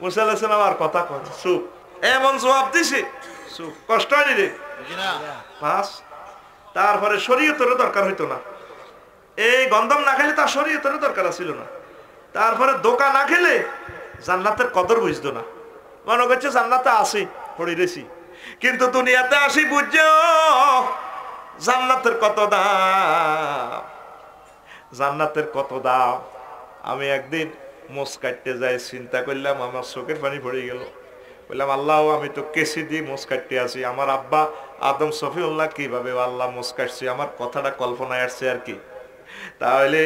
Speaker 1: মুসা আলাইহিস সালাম আর কথা কয় চুপ, এমন জবাব দিছে চুপ, কষ্ট হয়নি রে? 5। তারপরে শরীয়তের দরকার হইতো না, এই গন্ধম না খেলে তার শরীয়তের দরকার ছিল না। তারপরে দোকা না খেলে জান্নাতের কদর বুঝতো না, মনে করছে জান্নাতে আসি পড়ে রেছি, কিন্তু দুনিয়াতে আসি বুঝছো জান্নাতের কত দাম, জান্নাতের কত দাম। আমি একদিন মোষ কাটতে যাই, চিন্তা করলাম, আমার চোখের পানি পড়ে গেল। বললাম আল্লাহ আমি তো কেসি দিয়ে মোষ কাটতে আসি, আমার আব্বা আদম শফিউল্লাহ কিভাবে আল্লাহ মোষ কাটছে, আমার কথাটা কল্পনায় আসছে আর কি। তাহলে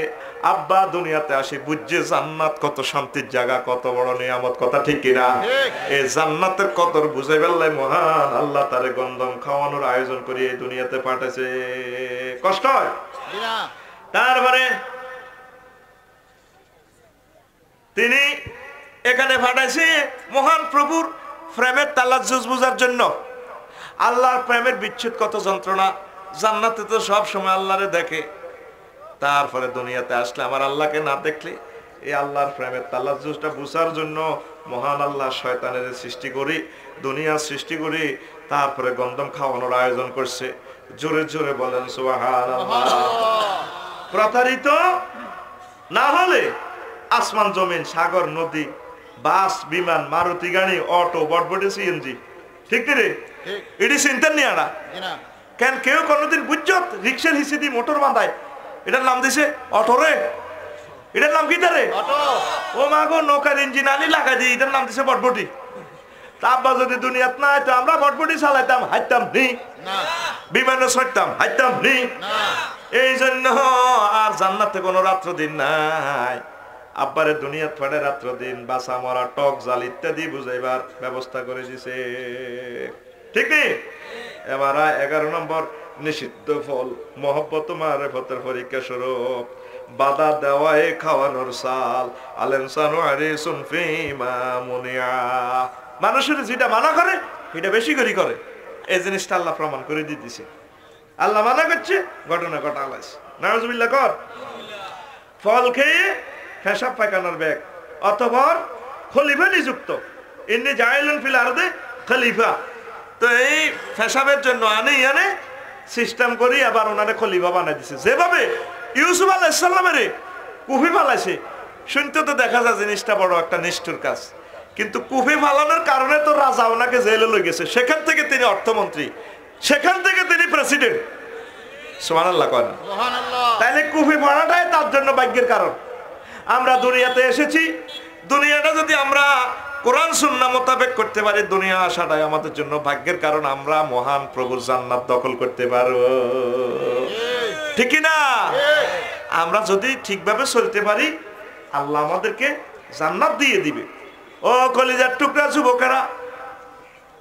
Speaker 1: আব্বা দুনিয়াতে আসি বুঝছে জান্নাত কত শান্তির জায়গা, কত বড় নিয়ামত, কথা ঠিক কিনা? এই জান্নাতের কদর বুঝাই বেলায় মহান আল্লাহ তারে গন্ধম খাওয়ানোর আয়োজন করে এই দুনিয়াতে পাঠাইছে। কষ্ট হয়? তারপরে তিনি এখানে পাঠাইছে মহান প্রভুর প্রেমের তালাজ্জুজ বুঝার জন্য। আল্লাহর প্রেমের বিচ্ছেদ কত যন্ত্রণা, জান্নাতে তো সব সময় আল্লাহরে দেখে, তারপরে দুনিয়াতে আসলে আমার আল্লাহকে না দেখলে এই আল্লাহর প্রেমের তালাজ্জুজটা বুঝার জন্য মহান আল্লাহ শয়তানের সৃষ্টি করি, দুনিয়ার সৃষ্টি করি, তারপরে গন্ধম খাওয়ানোর আয়োজন করছে। জোরে জোরে বলেন সুবহানাল্লাহ। প্রতারিত না হলে আসমান জমিন সাগর নদী বাস বিমান মারুতি গাড়ি অটো বটবটি সিএনজি, ঠিক রে? এটি চিন্তা নিয়ে আনা কেন? কেউ কোনোদিন বুঝছত রিক্সার হিসে দিয়ে মোটর বাঁধায়, এটার নাম দিছে অটো রে, এটার নাম কি রে? ও মা গো, নৌকার ইঞ্জিন আনি লাগাই দিই, এটার নাম দিছে বটবটি। আব্বা যদি দুনিয়াত না হইতো আমরা বটবটি চালাইতাম, হাইতাম নি, বিমানে চড়তাম, হাইতাম নি। এই জন্য আর জান্নাতে কোনো রাত্র দিন নাই। আব্বারে দুনিয়াত ফাটে রাত্র দিন বাসা মরা টক জাল ইত্যাদি বুঝাইবার ব্যবস্থা করে দিছে, ঠিক নেই? এবার 11 নম্বর নিষিদ্ধ ফল মহব্বত মারেফতের পরীক্ষা স্বরূপ বাধা দেওয়ায় খাওয়ানোর সাল আলেনসানু আরিসুন ফিমা মুনিয়া। মানুষের যেটা মানা করে এটা বেশি করে এই জিনিসটা আল্লাহ প্রমাণ করে দিতেছে। আল্লাহ মানা করছে, ঘটনা ঘটালাইছে, নাউজুবিল্লাহ কর। ফল খেয়ে পেশাব পায়খানার ব্যাগ অথবা খলিফা নিযুক্ত, ইন্নী জাইলুন ফিল আরদে খলিফা। তো এই পেশাবের জন্য আনে সিস্টেম করি আবার ওনারে খলিফা বানাই দিছে। যেভাবে ইউসুফ আলাইহিস সালামের কুফি ফালাইছে, শুনতে তো দেখা যায় জিনিসটা বড় একটা নিষ্ঠুর কাজ, কিন্তু কুফি ফালানোর কারণে তো রাজা ওনাকে জেলে লয়ে গেছে, সেখান থেকে তিনি অর্থমন্ত্রী, সেখান থেকে তিনি প্রেসিডেন্ট। সুবহানাল্লাহ কয় না? তাইলে কুফি ফালাটাই তার জন্য ভাগ্যের কারণ। আমরা দুনিয়াতে এসেছি, দুনিয়াটা যদি আমরা কোরআন সুন্নাহ মোতাবেক করতে পারি, দুনিয়া আসাটাই আমাদের জন্য ভাগ্যের, কারণ আমরা মহান প্রভুর জান্নাত দখল করতে পারবো। ঠিক না? আমরা যদি ঠিকভাবে চলতে পারি আল্লাহ আমাদেরকে জান্নাত দিয়ে দিবে। ও কলিজার টুকরা যুবকেরা,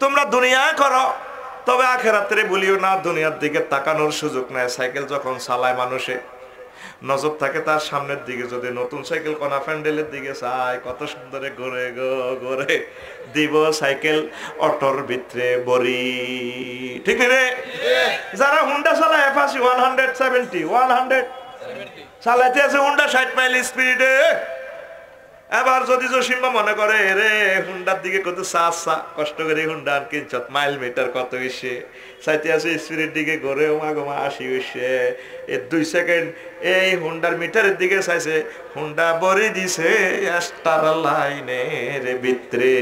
Speaker 1: তোমরা দুনিয়ায় করো, তবে আখিরাতে বলিও না। দুনিয়ার দিকে তাকানোর সুযোগ নেয়। সাইকেল যখন চালায় মানুষে, নজর থাকে তার সামনের দিকে। যদি নতুন সাইকেল কোনা প্যান্ডেলের দিকে চায়, কত সুন্দর ঘুরে ঘুরে দিব সাইকেল অটোর ভিতরে বড়ি। ঠিক রে? যারা হুন্ডা চালায় Apache 170 চালাইতে আছে হুন্ডা 60 মাইল স্পিডে, এবার যদি জসিম্বা মনে করে রে হুন্ডার দিকে কত চা কষ্ট করে হুন্ডা কিনছ, মাইল মিটার কত হইছে, চাইতে আছে স্পিডের দিকে ঘরে ওমা 80 হইছে, এই 2 সেকেন্ড এই হুন্ডার মিটারের দিকে চাইছে, হুন্ডা বড়ি দিছে স্টার লাইনের ভিতরে।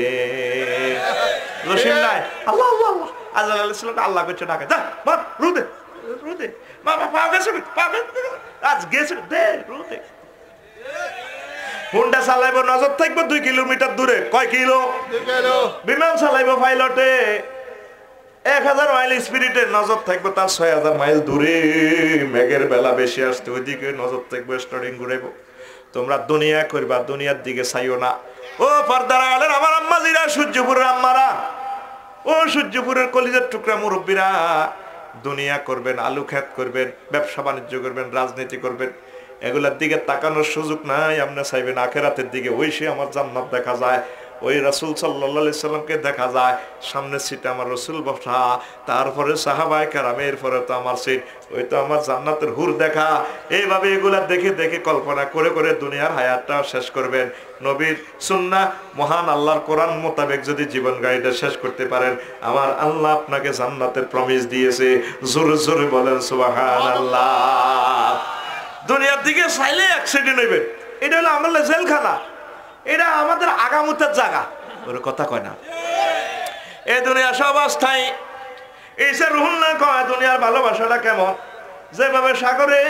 Speaker 1: জসিম নাই আল্লাহ আল্লাহ আল্লাহ আল্লাহ আল্লাহ আল্লাহ করছে ডাকে, যা মার রুদে রুদে মামা পা গেছে আজ গেছে দে রুদে। হুন্ডা চালাইবো, নজর থাকবো 2 কিলোমিটার দূরে। কয় কিলো? 2 কিলো। বিমান চালাইবো পাইলটে 1000 মাইল স্পিডে, নজর থাকবো তার 6000 মাইল দূরে। মেঘের বেলা বেশি আসতে ওইদিকে নজর থাকবো, স্টার্টিং ঘুরাইবো। তোমরা দুনিয়া করবা, দুনিয়ার দিকে চাইও না। ও পর্দার আলের আমার আম্মাজিরা, সূর্যপুরের আম্মারা, ও সূর্যপুরের কলিজার টুকরা মুরব্বীরা, দুনিয়া করবেন, আলু ক্ষেত করবেন, ব্যবসা বাণিজ্য করবেন, রাজনীতি করবেন, এগুলার দিকে তাকানোর সুযোগ নাই। আপনি চাইবেন আখেরাতের দিকে, ওই সে আমার জান্নাত দেখা যায়, ওই রাসূল সাল্লাল্লাহু আলাইহি সাল্লামকে দেখা যায়, সামনের সিটে আমার রাসূল বসা, তারপরে সাহাবায়ে কেরাম, এরপরে তো আমার সিট, ওই তো আমার জান্নাতের হুর দেখা। এইভাবে এগুলা দেখে দেখে কল্পনা করে করে দুনিয়ার হায়াতটা শেষ করবেন। নবীর সুন্নাহ, মহান আল্লাহর কোরআন মোতাবেক যদি জীবন গাড়িটা শেষ করতে পারেন, আমার আল্লাহ আপনাকে জান্নাতের প্রমিস দিয়েছে। জোরে জোরে বলেন সুবহানাল্লাহ। দুনিয়ার দিকে চাইলে অ্যাক্সিডেন্ট হইবে, এটা হলো আমাদের জেলখানা, এটা আমাদের আগামতের জায়গা। ওর কথা কয় না, এই দুনিয়া সব অস্থায়ী। এই সে রুহুল না কয় দুনিয়ার ভালোবাসাটা কেমন, যেভাবে সাগরে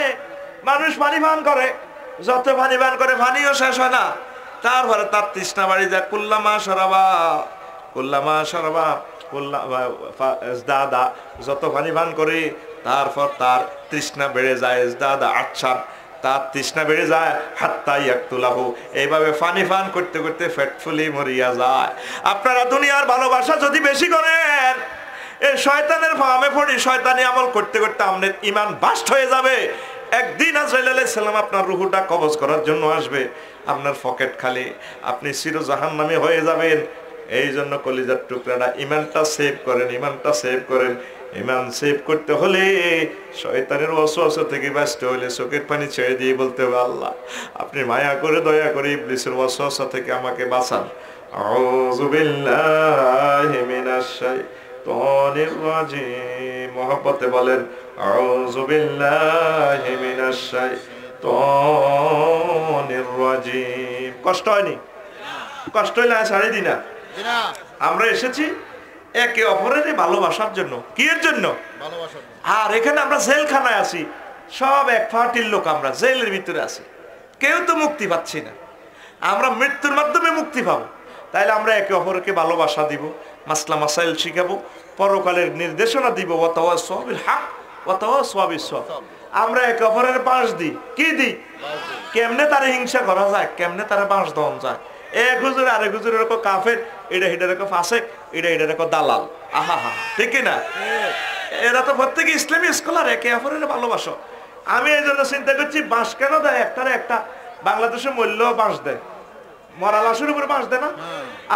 Speaker 1: মানুষ পানি পান করে, যত পানি পান করে পানিও শেষ হয় না, তারপরে তার তৃষ্ণা বাড়ি যায়। কুল্লামা সরাবা দাদা, যত পানি পান করে তারপর তার তৃষ্ণা বেড়ে যায়। দাদা আচ্ছা, তার তৃষ্ণা বেড়ে যায়। হাত্তা ইয়াকতুলাহু, এইভাবে পানি পান করতে করতে পেট ফুলি মরিয়া যায়। আপনারা দুনিয়ার ভালোবাসা যদি বেশি করেন, এই শয়তানের ফামে পড়ি, শয়তানি আমল করতে করতে আপনার ঈমান বাস্ট হয়ে যাবে। একদিন আজরাইল আলাইহিস সালাম আপনার রূহটা কবজ করার জন্য আসবে, আপনার পকেট খালি, আপনি চির জাহান্নামী হয়ে যাবেন। এই জন্য কলিজার টুকরাটা ঈমানটা সেভ করেন, ঈমানটা সেভ করেন। ঈমান সেভ করতে হলে, শয়তানের ওয়াসওয়াসা থেকে বাঁচতে হলে চোখের পানি ছেড়ে দিয়ে বলতে হবে, আল্লাহ আপনি মায়া করে দয়া করে ইবলিসের ওয়াসওয়াসা থেকে আমাকে বাঁচান। আউযু বিল্লাহি মিনাশ শাইতানির রাজিম। মহব্বতে বলেন আউযু বিল্লাহি মিনাশ শাইতানির রাজিম। কষ্ট হয়নি? কষ্ট হইলে ছাড়ি দিই না। আমরা এসেছি একে অপরের ভালোবাসার জন্য। কি এর জন্য? আর এখানে আমরা জেলখানায় আছি, সব এক পার্টির লোক, আমরা জেলের ভিতরে আছি, কেউ তো মুক্তি পাচ্ছি না। আমরা মৃত্যুর মাধ্যমে মুক্তি পাবো, তাইলে আমরা একে অপরকে ভালোবাসা দিব, মাসলা মাসাইল শিখাবো, পরকালের নির্দেশনা দিব। ওয়াতাওয়াসাউ বিল হক ওয়াতাওয়াসাউ বিস সবর। আমরা একে অপরের বাঁশ দিই। কি দিই? কেমনে তারে হিংসা করা যায়, কেমনে তারে বাঁশ দেওয়া যায়। এক হুজুর আরেক হুজুরের রকম কাফের, এটা হিটার রকম ফাসেক, এটা হিটার রকম দালাল। আহা হা, ঠিক না? এরা তো প্রত্যেকে ইসলামী স্কলার, একে অপরের ভালোবাসো। আমি এই জন্য চিন্তা করছি, বাঁশ কেন দেয়? একটারে একটা বাংলাদেশে মূল্য বাঁশ দেয়, মরা লাশের উপরে বাঁশ দেয় না,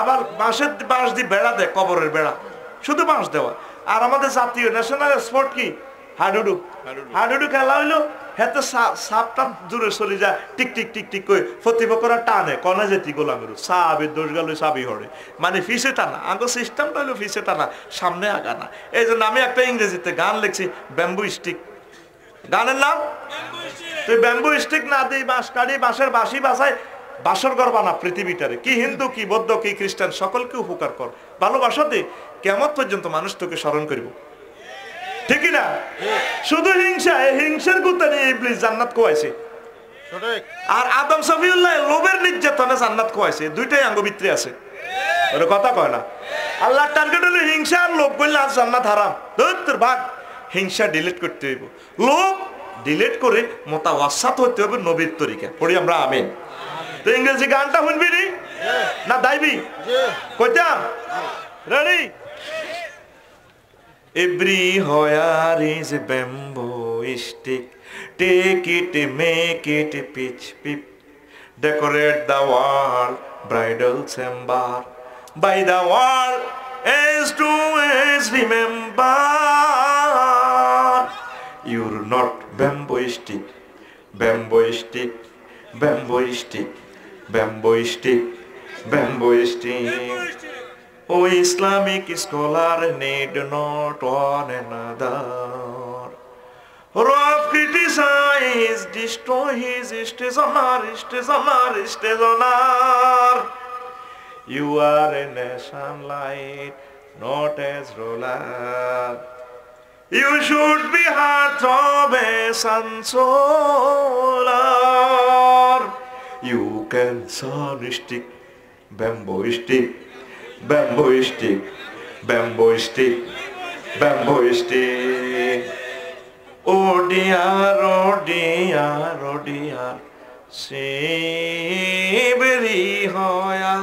Speaker 1: আবার বাঁশের বাঁশ দিয়ে বেড়া দেয়, কবরের বেড়া, শুধু বাঁশ দেওয়া। আর আমাদের জাতীয় ন্যাশনাল স্পোর্ট কি? হাডুডু। হাডুডু খেলা হইলো, হেতে সাপটা দূরে চলে যায়, টিক টিক টিক টিক করে প্রতিপক্ষরা টানে, কনে যেতি গোলামের সাবের দোষ গেল সাবি হরে, মানে ফিসে টানা। আগে সিস্টেমটা হইলো ফিসে টানা, সামনে আগানা। এই জন্য আমি একটা ইংরেজিতে গান লিখছি, ব্যাম্বু স্টিক। গানের নাম তুই ব্যাম্বু স্টিক না দিই, বাঁশ কাটি, বাঁশের বাঁশি বাসায় বাসর করবা না পৃথিবীটারে। কি হিন্দু, কি বৌদ্ধ, কি খ্রিস্টান, সকলকে উপকার কর, ভালোবাসা দে, কিয়ামত পর্যন্ত মানুষ তোকে স্মরণ করিব। ঠিক না? শুধু হিংসা, এই হিংসার গুতা নিয়ে ইবলিস জান্নাত কোয়াইছে। আর আদম সফিউল্লাহ লোভের নির্যাতনে জান্নাত কোয়াইছে। দুইটাই আঙ্গ ভিতরে আছে। ওর কথা কয় না। আল্লাহর টার্গেট হলো হিংসা আর লোভ করলে আজ জান্নাত হারাম। তোর ভাগ হিংসা ডিলিট করতে হইব, লোভ ডিলিট করে মোতাওয়াসাত হতে হবে নবীর তরিকা। পড়ি আমরা আমিন। তো ইংরেজি গানটা শুনবি নি না দাইবি কইতাম? Ready? Everywhere is a bamboo stick. Take it, make it pitch pip. Decorate the wall, bridal chamber. By the wall, as to as remember. You're not bamboo stick, bamboo stick, bamboo stick, bamboo stick, bamboo stick. Oh, Islamic scholar need not one another. Rough criticize, destroy his stationer. You are a nation light, not as ruler. You should be heart of a consoler. You can sun stick, bamboo stick, bamboo stick, bamboo stick, bamboo stick. Oh dear, oh dear, oh dear. Savory hoya.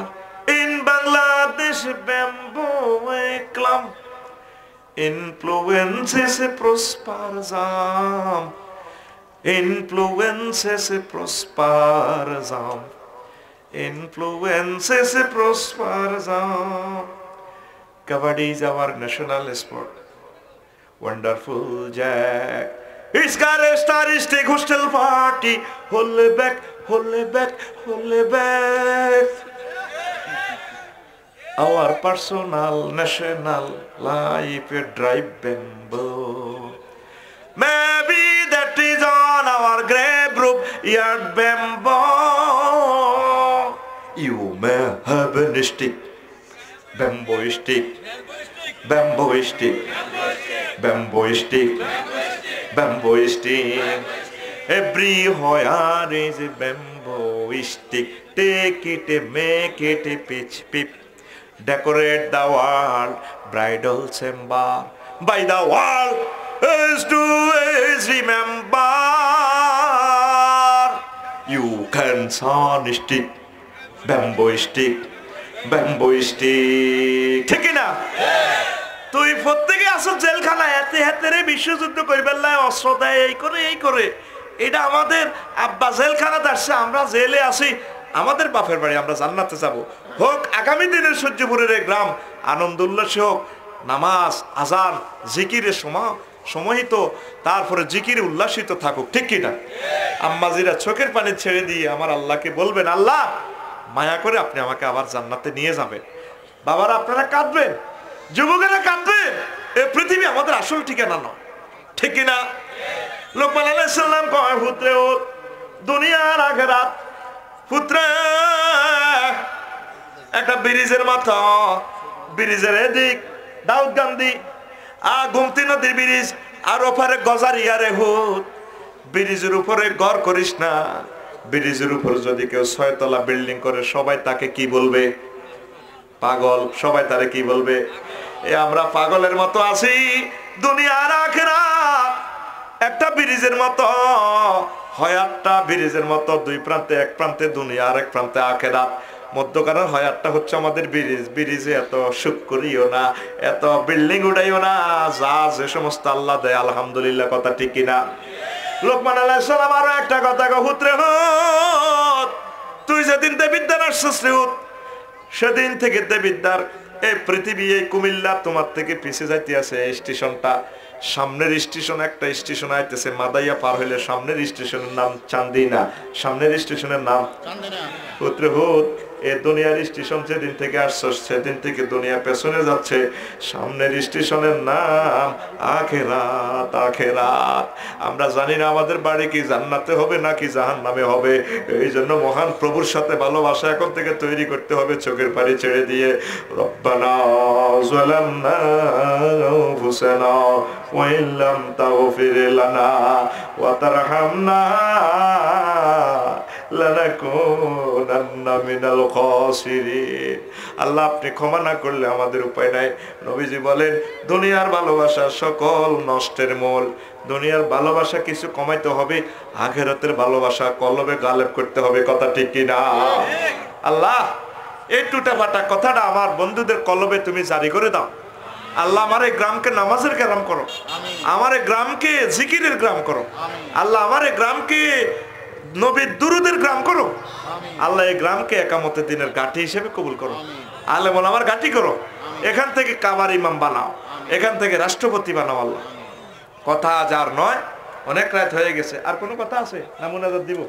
Speaker 1: In Bangladesh, bamboo club influences prosperism. Influences prosperism. Influences prosperism. Kabaddi is our national sport. Wonderful Jack. It's got a staristic hostel party. Hold back, hold back, hold back. Our personal, national life drive bamboo. Maybe that is on our grave roof, yard bamboo. You may have a stick, bamboo stick, bamboo stick, bamboo stick, bamboo stick. Everywhere is a bamboo stick. Take it, make it pitch pip. Decorate the wall, bridal chamber. By the wall, as to as remember. You can sun stick, bamboo stick, bamboo stick. ঠিক না? তুই প্রত্যেকে আসো জেলখানায় হাতে হাতে রে বিশ্বযুদ্ধ করবার লাই অস্ত্র দেয়, এই করে এটা আমাদের আব্বা জেলখানাতে আসছে, আমরা জেলে আসি, আমাদের বাপের বাড়ি, আমরা জান্নাতে যাব। হোক আগামী দিনের সূর্যপুরের গ্রাম আনন্দ উল্লাসে হোক, নামাজ আজান জিকিরে সমাহিত, তারপরে জিকিরে উল্লাসিত থাকুক, ঠিক কিনা? আম্মাজিরা চোখের পানি ছেড়ে দিয়ে আমার আল্লাহকে বলবেন, আল্লাহ মায়া করে আপনি আমাকে আবার জান্নাতে নিয়ে যাবেন। বাবারা আপনারা কাঁদবেন, যুবকেরা কাঁদবেন, এই পৃথিবী আমাদের আসল ঠিকানা নয়, ঠিক কিনা? লোকমান আলাইহিস সালাম কয়, পুত্রে ও দুনিয়ার আখিরাত, পুত্রে একটা ব্রিজের মাথা, ব্রিজের এদিক দাউদ গান্ধী আর গোমতী নদীর ব্রিজ, আর ওপারে গজারিয়ারে হুত। ব্রিজের উপরে ঘর করিস না, ব্রিজের উপর যদি কেউ 6 তলা বিল্ডিং করে সবাই তাকে কি বলবে? পাগল। সবাই তারে কি বলবে? আমরা পাগলের মতো আছি। দুনিয়ার আখিরাত একটা ব্রিজের মতো, হয়াতটা ব্রিজের মতো, দুই প্রান্তে, এক প্রান্তে দুনিয়া আর এক প্রান্তে আখিরাত। মধ্যখানের হয়াতটা হচ্ছে আমাদের ব্রিজ। ব্রিজে এত সুখ করিও না, এত বিল্ডিং উঠাইও না, যা যে সমস্ত আল্লাহ দেয় আলহামদুলিল্লাহ, কথা ঠিক কিনা? লোকমান আলাইহিস সালাম আরো একটা কথা কয়, হুত্রে হুত, তুই যেদিন দেবিদ্যার আসছিস রে হুত, সেদিন থেকে দেবিদ্যার এই পৃথিবী, এই কুমিল্লা তোমার থেকে পিছিয়ে যাইতে আছে। এই স্টেশনটা, সামনের স্টেশন, একটা স্টেশন আইতেছে মাদাইয়া পার হইলে সামনের স্টেশনের নাম চান্দিনা, সামনের স্টেশনের নাম পুত্র হুত। এ দুনিয়ার স্টেশন যেদিন থেকে আসছো সেদিন থেকে দুনিয়া পেছনে যাচ্ছে, সামনের স্টেশনের নাম আখিরাত। আখিরাত আমরা জানি না আমাদের বাড়ি কি জান্নাতে হবে নাকি জাহান্নামে হবে। এই জন্য মহান প্রভুর সাথে ভালোবাসা এখন থেকে তৈরি করতে হবে, চোখের পানি ছেড়ে দিয়ে। রব্বানা যালামনা আনফুসানা ওয়া ইল্লাম তাগফির লানা ওয়া তারহামনা লানাকুনান্না মিনাল খাসিরিন। আল্লাহ আপনি ক্ষমা না করলে আমাদের উপায় নাই। নবীজি বলেন দুনিয়ার ভালোবাসা সকল নষ্টের মূল। দুনিয়ার ভালোবাসা কিছু কমাইতে হবে, আখিরাতের ভালোবাসা কলবে গালেব করতে হবে। কথা ঠিক কি না? আল্লাহ এই টুটাফাটা কথাটা আমার বন্ধুদের কলবে তুমি জারি করে দাও। আল্লাহ আমার এই গ্রামকে নামাজের গ্রাম করো, আমার এই গ্রামকে জিকিরের গ্রাম করো। আল্লাহ আমার এই গ্রামকে নবীর দুরুদের গ্রাম করো। আল্লাহ এই গ্রামকে একামতের দিনের গাঁটি হিসেবে কবুল করো। আলেম ওলামার গাঁটি করো। এখান থেকে কাবার ইমাম বানাও, এখান থেকে রাষ্ট্রপতি বানাও। আল্লাহ কথা আজ আর নয়, অনেক রাত হয়ে গেছে। আর কোনো কথা আছে না? মুনাজাত দিব?